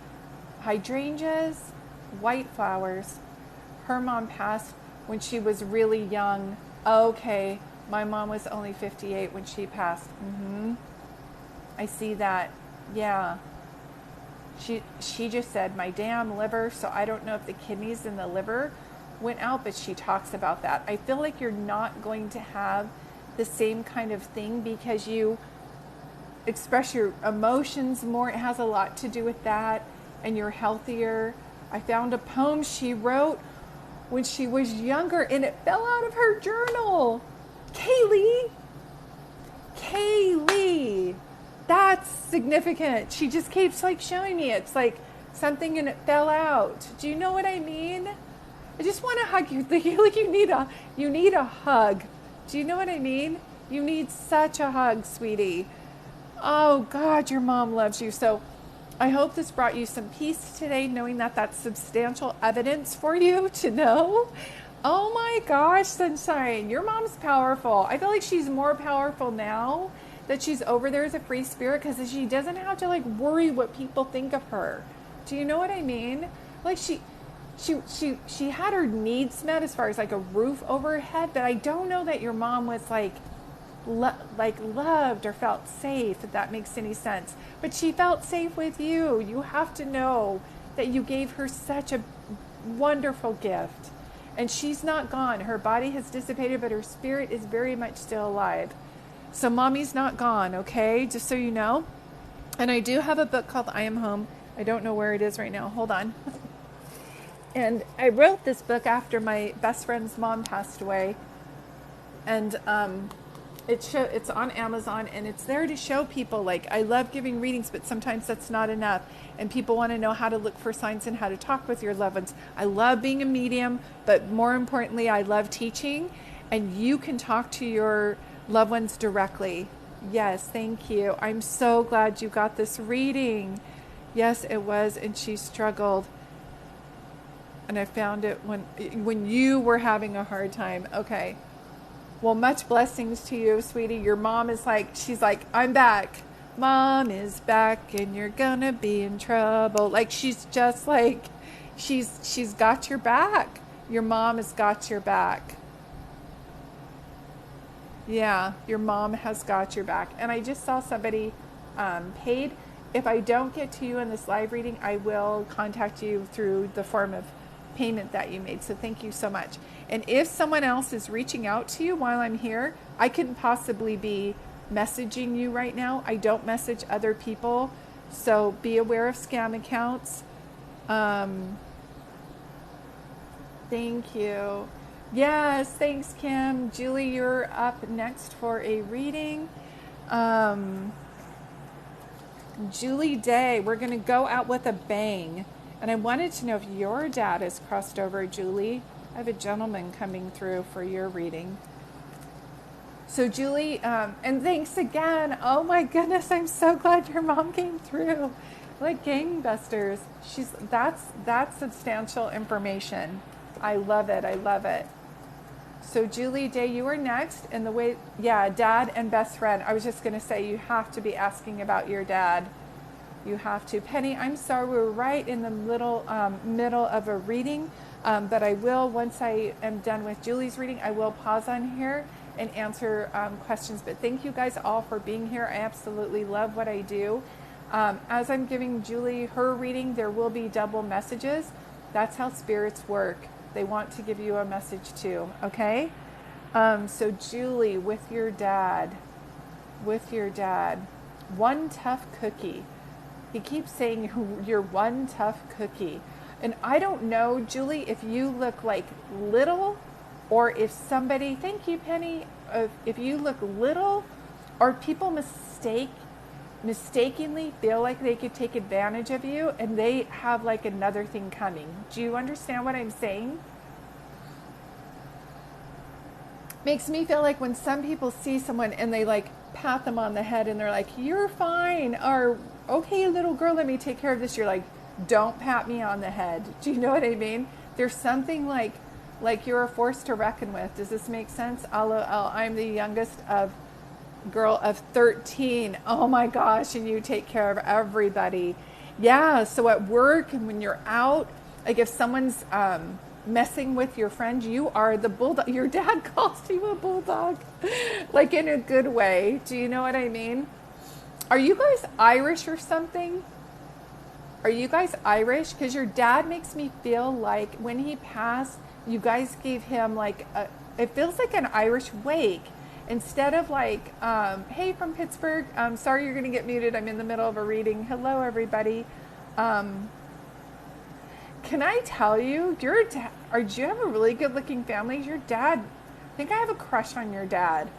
Hydrangeas, white flowers. Her mom passed when she was really young. Okay, my mom was only 58 when she passed. I see that. Yeah. She just said, my damn liver, so I don't know if the kidneys and the liver went out, but she talks about that. I feel like you're not going to have the same kind of thing because you express your emotions more. It has a lot to do with that, and you're healthier. I found a poem she wrote when she was younger, and it fell out of her journal. Kaylee, that's significant. She just keeps showing me. It's like something and it fell out. Do you know what I mean? I just want to hug you. You need a hug. Do you know what I mean? You need such a hug, sweetie. Oh God, your mom loves you. So I hope this brought you some peace today, knowing that that's substantial evidence for you to know. Oh my gosh, Sunshine, your mom's powerful. I feel like she's more powerful now that she's over there as a free spirit because she doesn't have to worry what people think of her. Do you know what I mean? She had her needs met as far as a roof over her head, but I don't know that your mom was loved or felt safe, if that makes any sense. But she felt safe with you. You have to know that you gave her such a wonderful gift. And she's not gone. Her body has dissipated, but her spirit is very much still alive. So mommy's not gone, okay? Just so you know. And I do have a book called I Am Home. I don't know where it is right now. Hold on. And I wrote this book after my best friend's mom passed away. And it's on Amazon, and it's there to show people, I love giving readings, but sometimes that's not enough. And people want to know how to look for signs and how to talk with your loved ones. I love being a medium, but more importantly, I love teaching. and you can talk to your loved ones directly. Yes, thank you. I'm so glad you got this reading. Yes, it was, and she struggled. And I found it when you were having a hard time. Okay. Well, much blessings to you, sweetie. Your mom is like, she's like, I'm back. Mom is back and you're gonna be in trouble. Like she's just like, she's got your back. Your mom has got your back. Yeah, your mom has got your back. And I just saw somebody paid. If I don't get to you in this live reading, I will contact you through the form of payment that you made. So thank you so much. And if someone else is reaching out to you while I'm here, I couldn't possibly be messaging you right now. I don't message other people. So be aware of scam accounts. Thank you. Yes, thanks, Kim. Julie, you're up next for a reading. Julie Day, we're going to go out with a bang. And I wanted to know if your dad has crossed over, Julie. I have a gentleman coming through for your reading. So Julie, and thanks again. Oh my goodness, I'm so glad your mom came through. Like gangbusters. That's substantial information. I love it. I love it. So Julie Day, you are next. And the way, yeah, dad and best friend. I was just going to say, you have to be asking about your dad. You have to. Penny, I'm sorry, we're right in the middle of a reading, but I will, once I am done with Julie's reading, I will pause on here and answer questions. But thank you guys all for being here. I absolutely love what I do. As I'm giving Julie her reading, there will be double messages. That's how spirits work. They want to give you a message too, okay? So Julie, with your dad, one tough cookie. He keeps saying you're one tough cookie. And I don't know, Julie, if you look like little or if somebody, thank you, Penny, if you look little or people mistakenly feel like they could take advantage of you and they have like another thing coming. Do you understand what I'm saying? Makes me feel like when some people see someone and they like pat them on the head and they're like, you're fine, or okay, little girl, let me take care of this. You're like, don't pat me on the head. Do you know what I mean? There's something like you're a force to reckon with. Does this make sense? I'm the youngest girl of 13. Oh my gosh, and you take care of everybody. Yeah, so at work and when you're out, like if someone's messing with your friend, you are the bulldog. Your dad calls you a bulldog, like in a good way. Do you know what I mean? Are you guys Irish or something? Are you guys Irish? Because your dad makes me feel like when he passed, you guys gave him like it feels like an Irish wake. Instead of like, hey, from Pittsburgh, sorry you're going to get muted. I'm in the middle of a reading. Hello, everybody. Can I tell you, do you have a really good looking family? Your dad, I think I have a crush on your dad.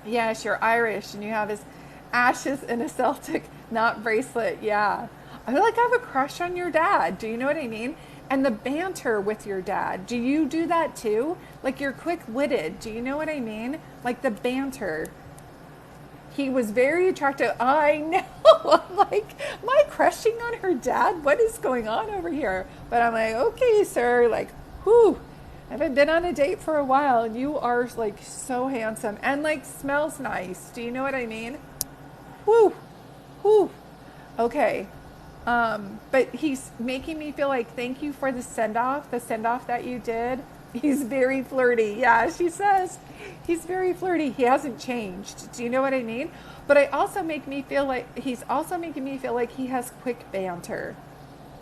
Yes, you're Irish and you have his ashes in a Celtic knot bracelet. Yeah. I feel like I have a crush on your dad. Do you know what I mean? And the banter with your dad. Do you do that too? Like you're quick-witted. Do you know what I mean? Like the banter. He was very attractive. I know. I'm like, am I crushing on her dad? What is going on over here? But I'm like, okay, sir. Like, whew. I haven't been on a date for a while. And you are like so handsome and like smells nice. Do you know what I mean? Whew. Whew. Okay. But he's making me feel like, thank you for the send-off that you did. He's very flirty. Yeah, she says he's very flirty. He hasn't changed. Do you know what I mean? But he's also making me feel like he has quick banter.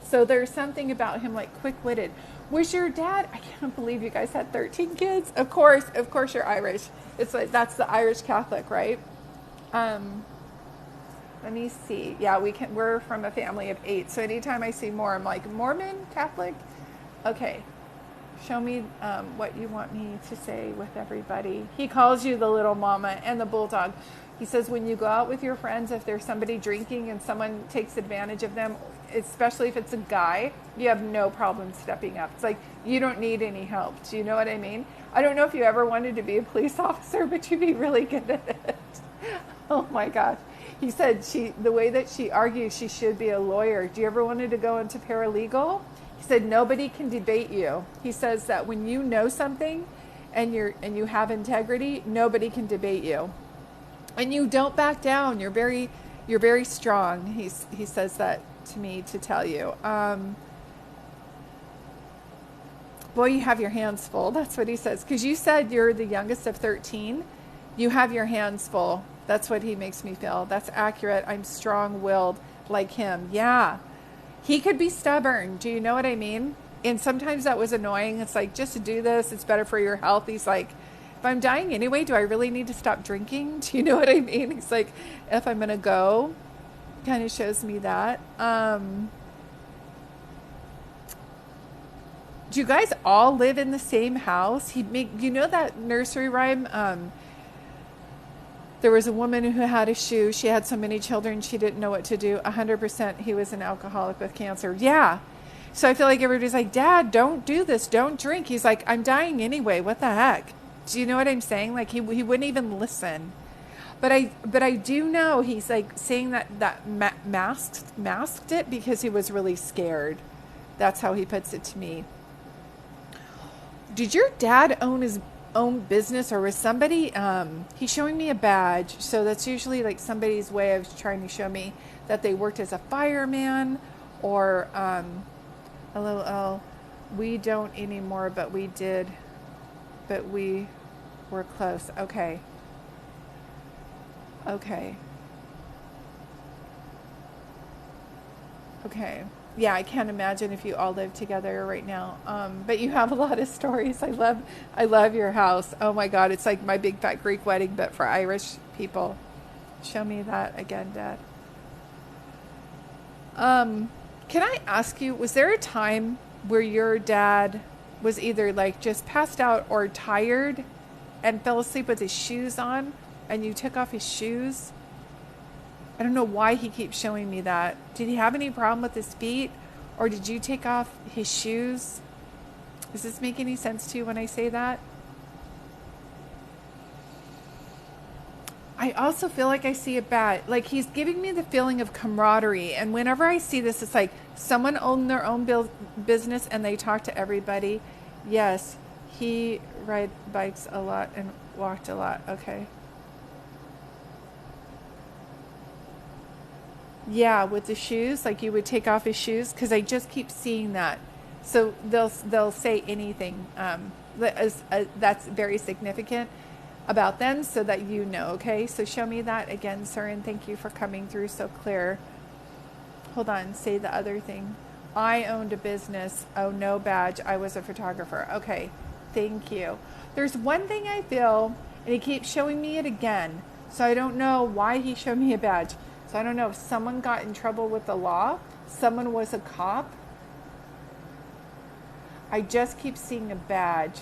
So there's something about him like quick-witted. Was your dad, I can't believe you guys had 13 kids. Of course you're Irish. It's like, that's the Irish Catholic, right? Let me see. Yeah, we're from a family of 8. So anytime I see more, I'm like, Mormon, Catholic? Okay. Show me what you want me to say with everybody. He calls you the little mama and the bulldog. He says when you go out with your friends, if there's somebody drinking and someone takes advantage of them, especially if it's a guy, you have no problem stepping up. It's like you don't need any help. Do you know what I mean? I don't know if you ever wanted to be a police officer, but you'd be really good at it. Oh my gosh. He said the way that she argues, she should be a lawyer. Do you ever wanted to go into paralegal? He said nobody can debate you. He says that when you know something and you have integrity, nobody can debate you. And you don't back down. You're very strong. He says that to me to tell you. Boy, you have your hands full. That's what he says. Because you said you're the youngest of 13. You have your hands full. That's what he makes me feel. That's accurate. I'm strong-willed like him. Yeah. He could be stubborn. Do you know what I mean? And sometimes that was annoying. It's like, just to do this, it's better for your health. He's like, if I'm dying anyway, do I really need to stop drinking? Do you know what I mean? He's like, if I'm going to go, kind of shows me that. Do you guys all live in the same house? You know that nursery rhyme? There was a woman who had a shoe. She had so many children, she didn't know what to do. 100% he was an alcoholic with cancer. Yeah. So I feel like everybody's like, Dad, don't do this. Don't drink. He's like, I'm dying anyway. What the heck? Do you know what I'm saying? Like he wouldn't even listen. But I do know he's like saying that masked it because he was really scared. That's how he puts it to me. Did your dad own his own business, or was somebody he's showing me a badge, so that's usually like somebody's way of trying to show me that they worked as a fireman, or LOL, we don't anymore, but we did, but we were close. Okay. Yeah, I can't imagine if you all live together right now. But you have a lot of stories. I love your house. Oh my God, it's like my big fat Greek wedding, but for Irish people. Show me that again, Dad. Can I ask you, was there a time where your dad was either like just passed out or tired and fell asleep with his shoes on, and you took off his shoes? I don't know why he keeps showing me that. Did he have any problem with his feet? Or did you take off his shoes? Does this make any sense to you when I say that? I also feel like I see it bad. Like he's giving me the feeling of camaraderie. And whenever I see this, it's like someone owned their own business and they talk to everybody. Yes, he ride bikes a lot and walked a lot. Okay. Yeah, with the shoes, like you would take off his shoes, because I just keep seeing that. So they'll say anything that's very significant about them, so that you know. Okay, so show me that again, sir, and thank you for coming through so clear. Hold on, say the other thing. I owned a business. Oh, no badge. I was a photographer. Okay, thank you. There's one thing I feel, and he keeps showing me it again. So I don't know why he showed me a badge. So I don't know if someone got in trouble with the law, someone was a cop. I just keep seeing a badge.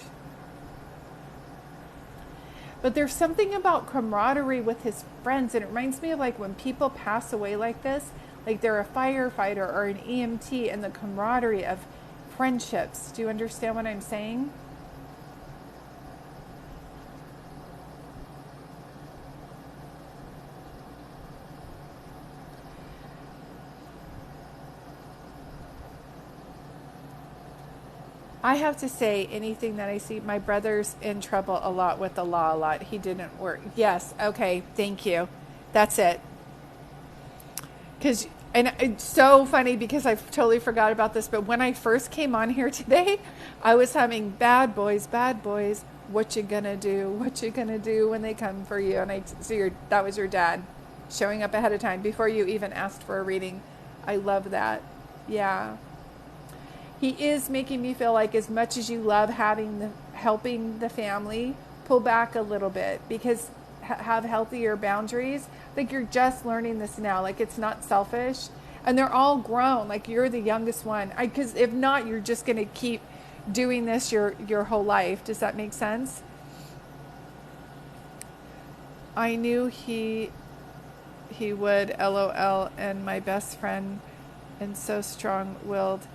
But there's something about camaraderie with his friends, and it reminds me of like when people pass away like this, like they're a firefighter or an EMT, and the camaraderie of friendships. Do you understand what I'm saying? I have to say, anything that I see, my brother's in trouble a lot with the law a lot. He didn't work. Yes. Okay. Thank you. That's it. And it's so funny because I totally forgot about this, but when I first came on here today, I was having bad boys, what you gonna do? What you gonna do when they come for you? And that was your dad showing up ahead of time before you even asked for a reading. I love that. Yeah. He is making me feel like as much as you love helping the family, pull back a little bit, because have healthier boundaries. Like you're just learning this now. Like it's not selfish, and they're all grown. Like you're the youngest one. Because if not, you're just going to keep doing this your whole life. Does that make sense? I knew he would, LOL, and my best friend and so strong-willed.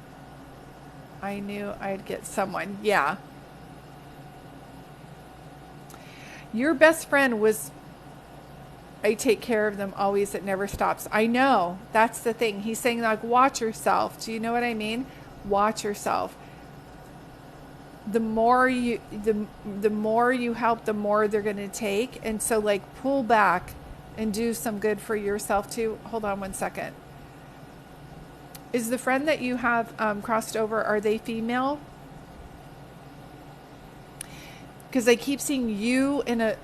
I knew I'd get someone. Yeah. Your best friend was, I take care of them always, it never stops. I know. That's the thing. He's saying, like, watch yourself. Do you know what I mean? Watch yourself. The more you help, the more they're going to take. And so, like, pull back and do some good for yourself too. Hold on one second. Is the friend that you have crossed over, are they female? Because I keep seeing you in a,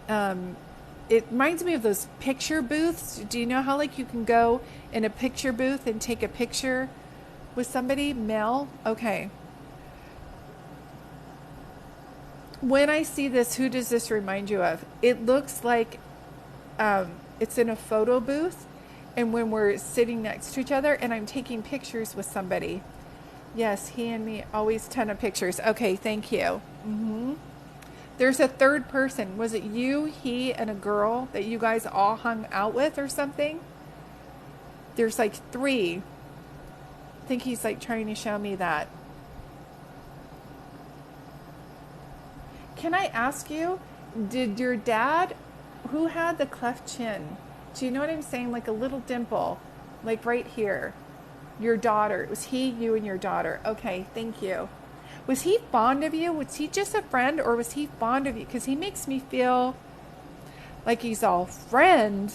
it reminds me of those picture booths. Do you know how, like, you can go in a picture booth and take a picture with somebody, male? Okay. When I see this, who does this remind you of? It looks like it's in a photo booth, and when we're sitting next to each other and I'm taking pictures with somebody. Yes, he and me, always ton of pictures. Okay, thank you. There's a third person. Was it you, he, and a girl that you guys all hung out with or something? There's like 3. I think he's like trying to show me that. Can I ask you, did your dad, who had the cleft chin? Do you know what I'm saying? Like a little dimple, like right here. Your daughter. Was he, you, and your daughter? Okay, thank you. Was he fond of you? Was he just a friend, or was he fond of you? Because he makes me feel like he's all friend.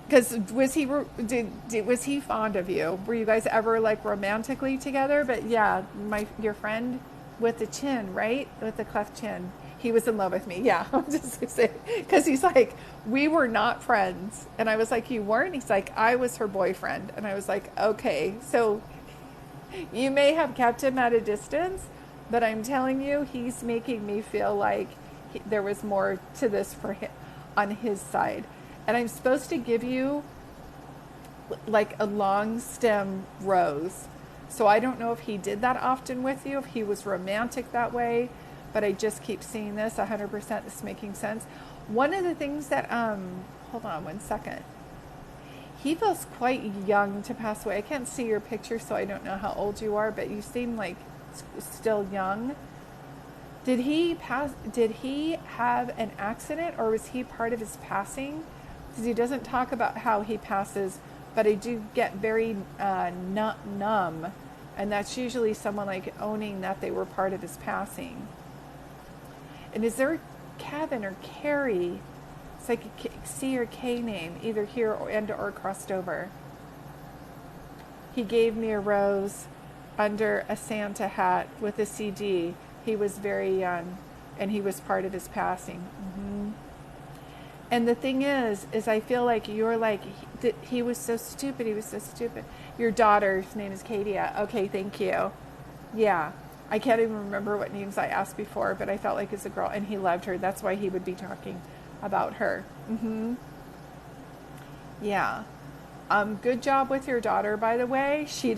Because was he fond of you? Were you guys ever like romantically together? But yeah, your friend with the chin, right? With the cleft chin. He was in love with me. Yeah, I'm just gonna say, because he's like, we were not friends. And I was like, you weren't? He's like, I was her boyfriend. And I was like, okay, so you may have kept him at a distance, but I'm telling you, he's making me feel like there was more to this for him on his side. And I'm supposed to give you like a long stem rose. So I don't know if he did that often with you, if he was romantic that way, but I just keep seeing this 100%. This is making sense. One of the things that, hold on one second. He feels quite young to pass away. I can't see your picture, so I don't know how old you are, but you seem like still young. Did he have an accident, or was he part of his passing? Because he doesn't talk about how he passes, but I do get very numb. And that's usually someone like owning that they were part of his passing. And is there Kevin or Carrie? It's like a C or K name, either here or crossed over. He gave me a rose under a Santa hat with a CD. He was very young, and he was part of his passing. And the thing is I feel like you're like, he was so stupid. He was so stupid. Your daughter's name is Katia. Okay, thank you. Yeah. I can't even remember what names I asked before, but I felt like it's a girl, and he loved her. That's why he would be talking about her. Yeah. Good job with your daughter, by the way. She's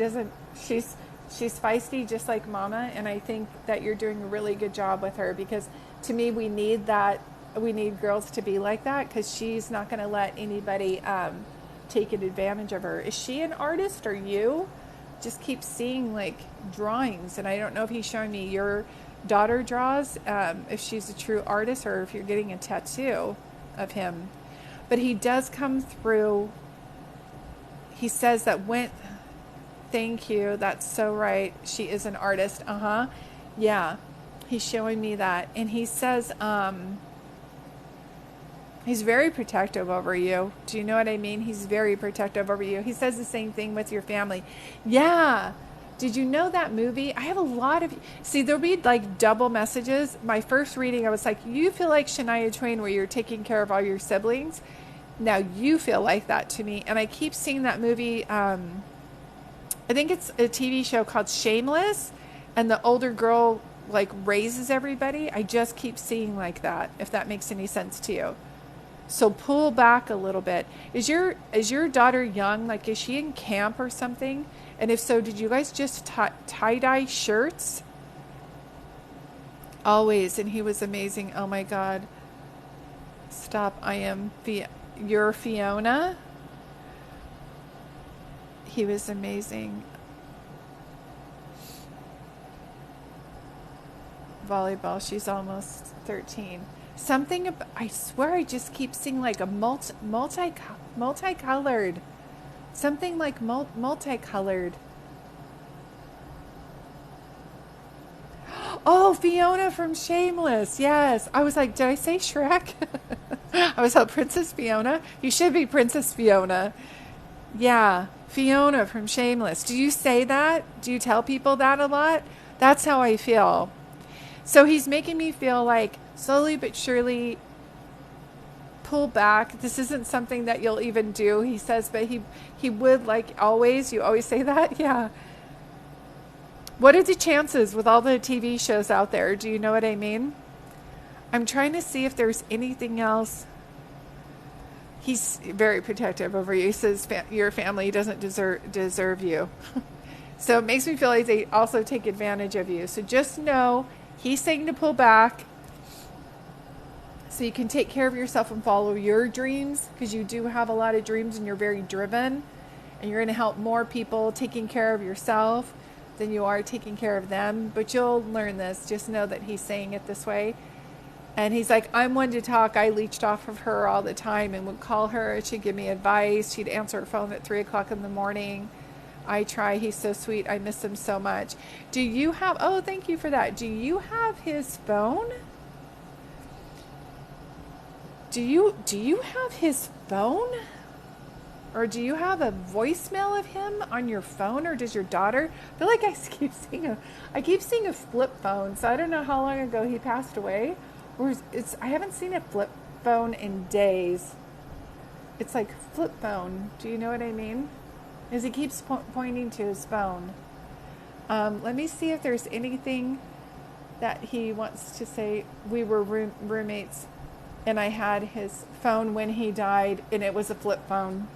feisty just like mama, and I think that you're doing a really good job with her, because to me, we need that. We need girls to be like that, because she's not going to let anybody take advantage of her. Is she an artist, or you? Just keep seeing like drawings, and I don't know if he's showing me your daughter draws, if she's a true artist, or if you're getting a tattoo of him. But he does come through. He says that thank you, that's so right, she is an artist. Yeah, he's showing me that, and he says he's very protective over you. Do you know what I mean? He's very protective over you. He says the same thing with your family. Yeah. Did you know that movie? I have a lot of... See, there'll be like double messages. My first reading, I was like, you feel like Shania Twain where you're taking care of all your siblings. Now you feel like that to me. And I keep seeing that movie. I think it's a TV show called Shameless. And the older girl like raises everybody. I just keep seeing like that, if that makes any sense to you. So pull back a little bit. Is your daughter young? Like, is she in camp or something? And if so, did you guys just tie-dye shirts? Always. And he was amazing. Oh my God. Stop. You're Fiona. He was amazing. Volleyball. She's almost 13. Something about, I swear I just keep seeing like a multicolored. Something like multicolored. Oh, Fiona from Shameless. Yes. I was like, did I say Shrek? I was like, Princess Fiona? You should be Princess Fiona. Yeah. Fiona from Shameless. Do you say that? Do you tell people that a lot? That's how I feel. So he's making me feel like slowly but surely pull back. This isn't something that you'll even do, he says, but he would, like always. You always say that? Yeah. What are the chances with all the TV shows out there? Do you know what I mean? I'm trying to see if there's anything else. He's very protective over you. He says your family doesn't deserve you. So it makes me feel like they also take advantage of you. So just know he's saying to pull back so you can take care of yourself and follow your dreams, because you do have a lot of dreams and you're very driven, and you're going to help more people taking care of yourself than you are taking care of them. But you'll learn this. Just know that he's saying it this way. And he's like, I'm one to talk. I leached off of her all the time and would call her. She'd give me advice. She'd answer her phone at 3 o'clock in the morning. I try. He's so sweet. I miss him so much. Do you have, oh, thank you for that. Do you have his phone? Do you have his phone? Or do you have a voicemail of him on your phone? Or does your daughter? I feel like I keep seeing a flip phone. So I don't know how long ago he passed away. Or I haven't seen a flip phone in days. It's like flip phone. Do you know what I mean? As he keeps pointing to his phone. Let me see if there's anything that he wants to say. We were roommates, and I had his phone when he died, and it was a flip phone.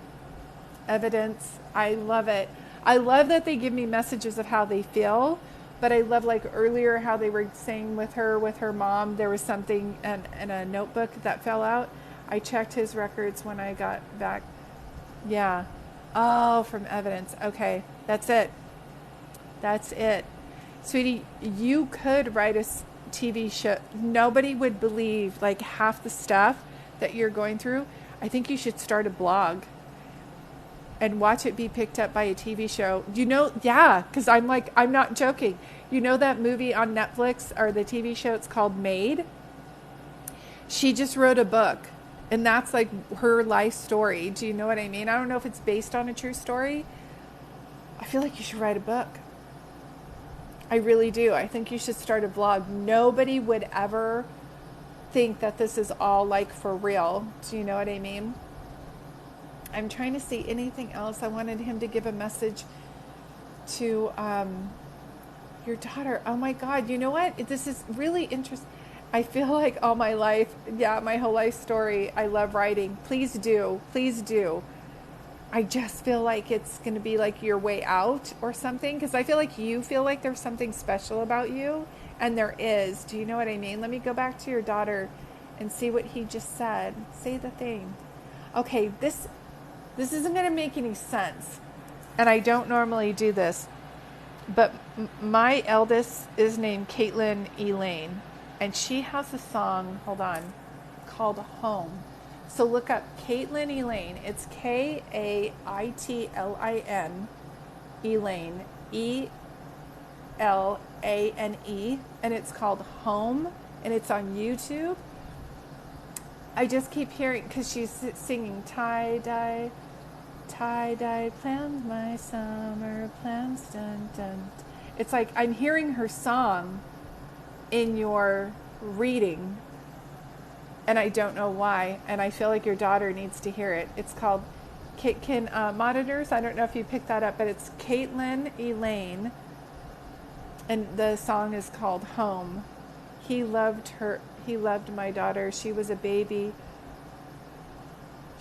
Evidence. I love it. I love that they give me messages of how they feel. But I love, like earlier, how they were saying with her mom, there was something in a notebook that fell out. I checked his records when I got back. Yeah. Oh, from evidence. Okay. That's it. That's it. Sweetie, you could write a TV show. Nobody would believe like half the stuff that you're going through. I think you should start a blog and watch it be picked up by a TV show. You know, yeah, because I'm not joking. You know that movie on Netflix, or the TV show, it's called Made? She just wrote a book, and that's like her life story. Do you know what I mean? I don't know if it's based on a true story. I feel like you should write a book. I really do. I think you should start a blog. Nobody would ever think that this is all like for real. Do you know what I mean? I'm trying to see anything else. I wanted him to give a message to your daughter. Oh my God, you know what? This is really interesting. I feel like all my life, my whole life story, I love writing. Please do. Please do. I just feel like it's going to be like your way out or something, because I feel like you feel like there's something special about you, and there is. Do you know what I mean? Let me go back to your daughter and see what he just said. Say the thing. Okay, this isn't going to make any sense, and I don't normally do this, but my eldest is named Caitlin Elaine, and she has a song, hold on, called Home. So look up Caitlin Elaine. It's Kaitlin, Elaine, Elane, and it's called Home, and it's on YouTube. I just keep hearing, because she's singing tie-dye plans, my summer plans, dun, dun. It's like I'm hearing her song in your reading, and I don't know why, and I feel like your daughter needs to hear it. It's called, can monitors, I don't know if you picked that up, but it's Caitlin Elaine, and the song is called Home. He loved my daughter. She was a baby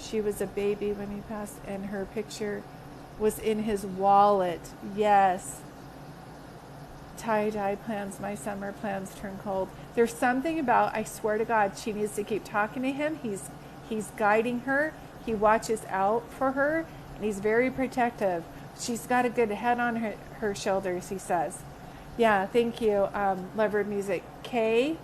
when he passed, and her picture was in his wallet. Yes. Tie-dye plans, my summer plans turn cold. There's something about, I swear to God, she needs to keep talking to him. He's guiding her. He watches out for her, and he's very protective. She's got a good head on her shoulders, he says. Yeah, thank you, Lover of Music. Kaitlin,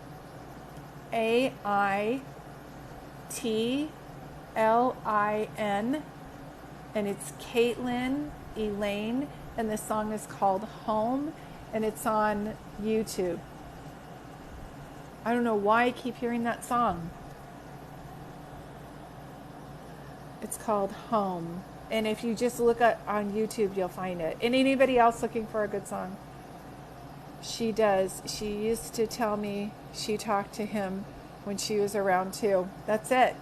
and it's Caitlin Elaine, and the song is called Home, and it's on YouTube. I don't know why I keep hearing that song. It's called Home. And if you just look on YouTube, you'll find it. And anybody else looking for a good song? She does. She used to tell me she talked to him when she was around too. That's it.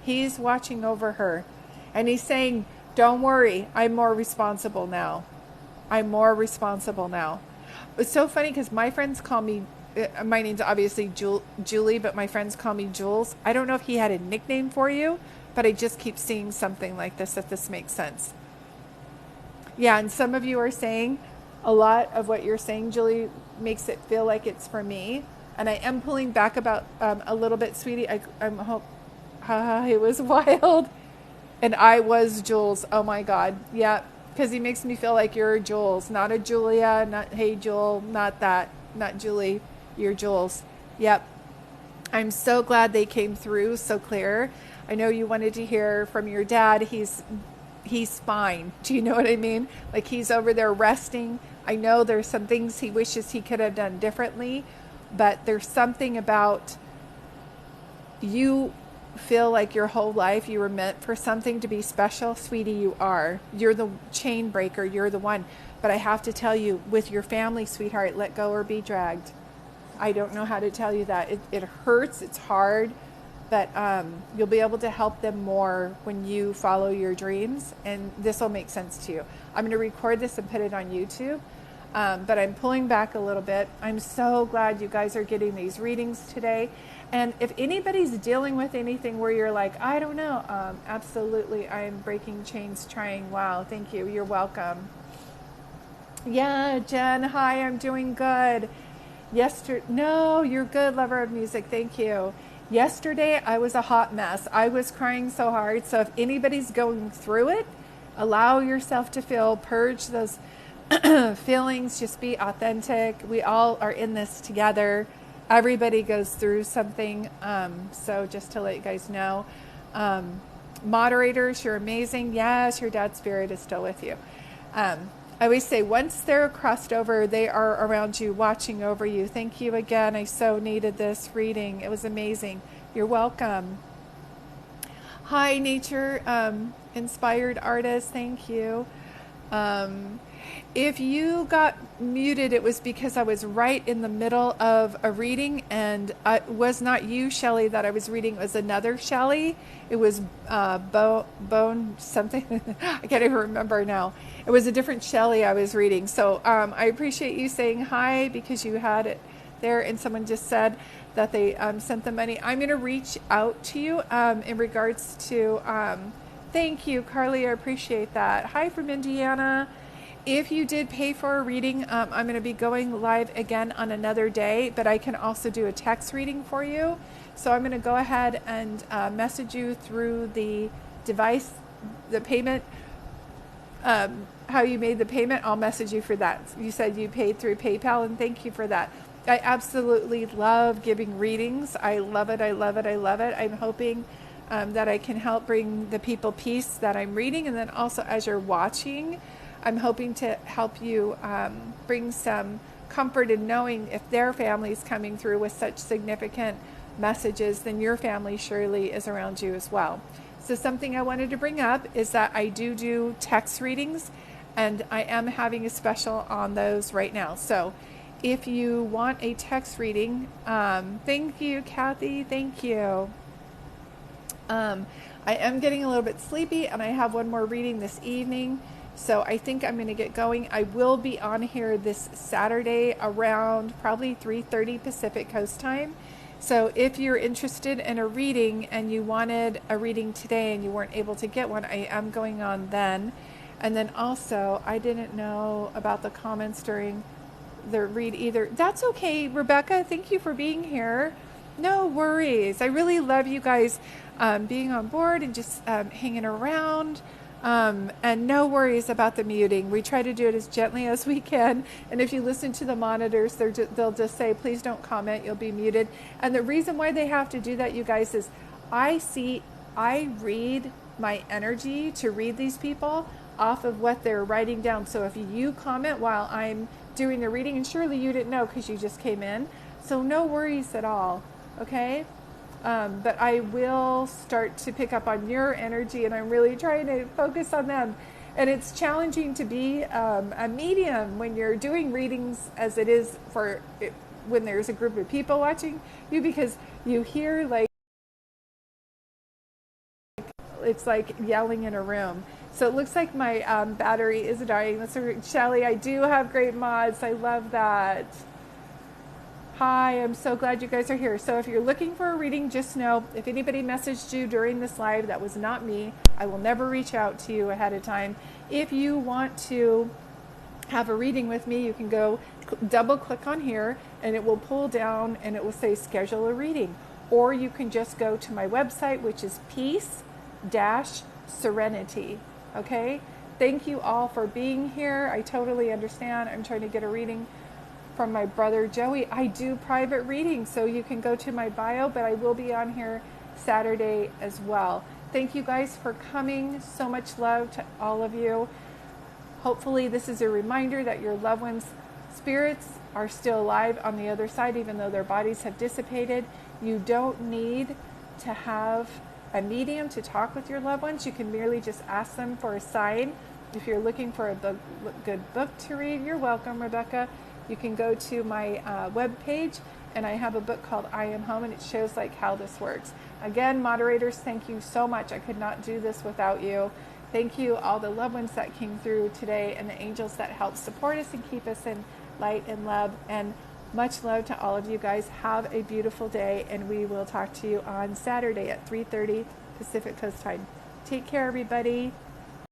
He's watching over her. And he's saying, don't worry, I'm more responsible now. I'm more responsible now. It's so funny because my friends call me, my name's obviously Julie, but my friends call me Jules. I don't know if he had a nickname for you, but I just keep seeing something like this, if this makes sense. Yeah, and some of you are saying, a lot of what you're saying, Julie, makes it feel like it's for me. And I am pulling back about a little bit, sweetie. I'm hope, it was wild. And I was Jules. Oh my God. Yeah, because he makes me feel like you're Jules, not a Julia, not hey Jewel, not that, not Julie. You're Jules. Yep. I'm so glad they came through so clear. I know you wanted to hear from your dad. He's fine. Do you know what I mean? Like he's over there resting. I know there's some things he wishes he could have done differently, but there's something about you feel like your whole life you were meant for something to be special. Sweetie, you are. You're the chain breaker. You're the one. But I have to tell you, with your family, sweetheart, let go or be dragged. I don't know how to tell you that. It hurts. It's hard. But you'll be able to help them more when you follow your dreams. And this will make sense to you. I'm going to record this and put it on YouTube. But I'm pulling back a little bit. I'm so glad you guys are getting these readings today. And if anybody's dealing with anything where you're like, I don't know, absolutely, I'm breaking chains trying. Wow, thank you. You're welcome. Yeah, Jen, hi, I'm doing good. No, you're good, Lover of Music. Thank you. Yesterday, I was a hot mess. I was crying so hard. So if anybody's going through it, allow yourself to feel, purge those feelings, just be authentic. We all are in this together. Everybody goes through something. So just to let you guys know, moderators, you're amazing. Yes, your dad's spirit is still with you. I always say once they're crossed over, they are around you, watching over you. Thank you again. I so needed this reading. It was amazing. You're welcome. Hi, nature inspired artist. Thank you. If you got muted, it was because I was right in the middle of a reading, and it was not you, Shelley, that I was reading. It was another Shelley. It was Bone something. I can't even remember now. It was a different Shelley I was reading. So I appreciate you saying hi because you had it there, and someone just said that they sent the money. I'm going to reach out to you in regards to... thank you, Carly. I appreciate that. Hi from Indiana. If you did pay for a reading, I'm going to be going live again on another day, but I can also do a text reading for you. So I'm going to go ahead and message you through the device, the payment, how you made the payment. I'll message you for that. You said you paid through PayPal, and thank you for that. I absolutely love giving readings. I love it. I love it. I love it. I'm hoping that I can help bring the people peace that I'm reading. And then also as you're watching, I'm hoping to help you bring some comfort in knowing if their family is coming through with such significant messages, then your family surely is around you as well. So something I wanted to bring up is that I do text readings, and I am having a special on those right now. So if you want a text reading, thank you, Kathy. Thank you. I am getting a little bit sleepy, and I have one more reading this evening. So I think I'm going to get going. I will be on here this Saturday around probably 3:30 Pacific Coast time. So if you're interested in a reading and you wanted a reading today and you weren't able to get one, I am going on then. And then also, I didn't know about the comments during the read either. That's okay, Rebecca. Thank you for being here. No worries. I really love you guys being on board and just hanging around. And no worries about the muting. We try to do it as gently as we can. And if you listen to the monitors, they'll just say, please don't comment, you'll be muted. And the reason why they have to do that, you guys, is I read my energy to read these people off of what they're writing down. So if you comment while I'm doing the reading, and surely you didn't know because you just came in, so no worries at all, okay? But I will start to pick up on your energy, and I'm really trying to focus on them. And it's challenging to be a medium when you're doing readings as it is when there's a group of people watching you, because you hear like, it's like yelling in a room. So it looks like my battery is dying. Shelly, I do have great mods. I love that. Hi, I'm so glad you guys are here. So if you're looking for a reading, just know if anybody messaged you during this live, that was not me. I will never reach out to you ahead of time. If you want to have a reading with me, you can go double click on here and it will pull down and it will say schedule a reading. Or you can just go to my website, which is peace-serenity. Okay? Thank you all for being here. I totally understand. I'm trying to get a reading from my brother Joey. I do private readings, so you can go to my bio, but I will be on here Saturday as well. Thank you guys for coming. So much love to all of you. Hopefully this is a reminder that your loved ones' spirits are still alive on the other side, even though their bodies have dissipated. You don't need to have a medium to talk with your loved ones. You can merely just ask them for a sign. If you're looking for a good book to read, you're welcome, Rebecca. You can go to my web page, and I have a book called I Am Home, and it shows like how this works. Again, moderators, thank you so much. I could not do this without you. Thank you, all the loved ones that came through today, and the angels that help support us and keep us in light and love. And much love to all of you guys. Have a beautiful day, and we will talk to you on Saturday at 3:30 Pacific Coast Time. Take care, everybody.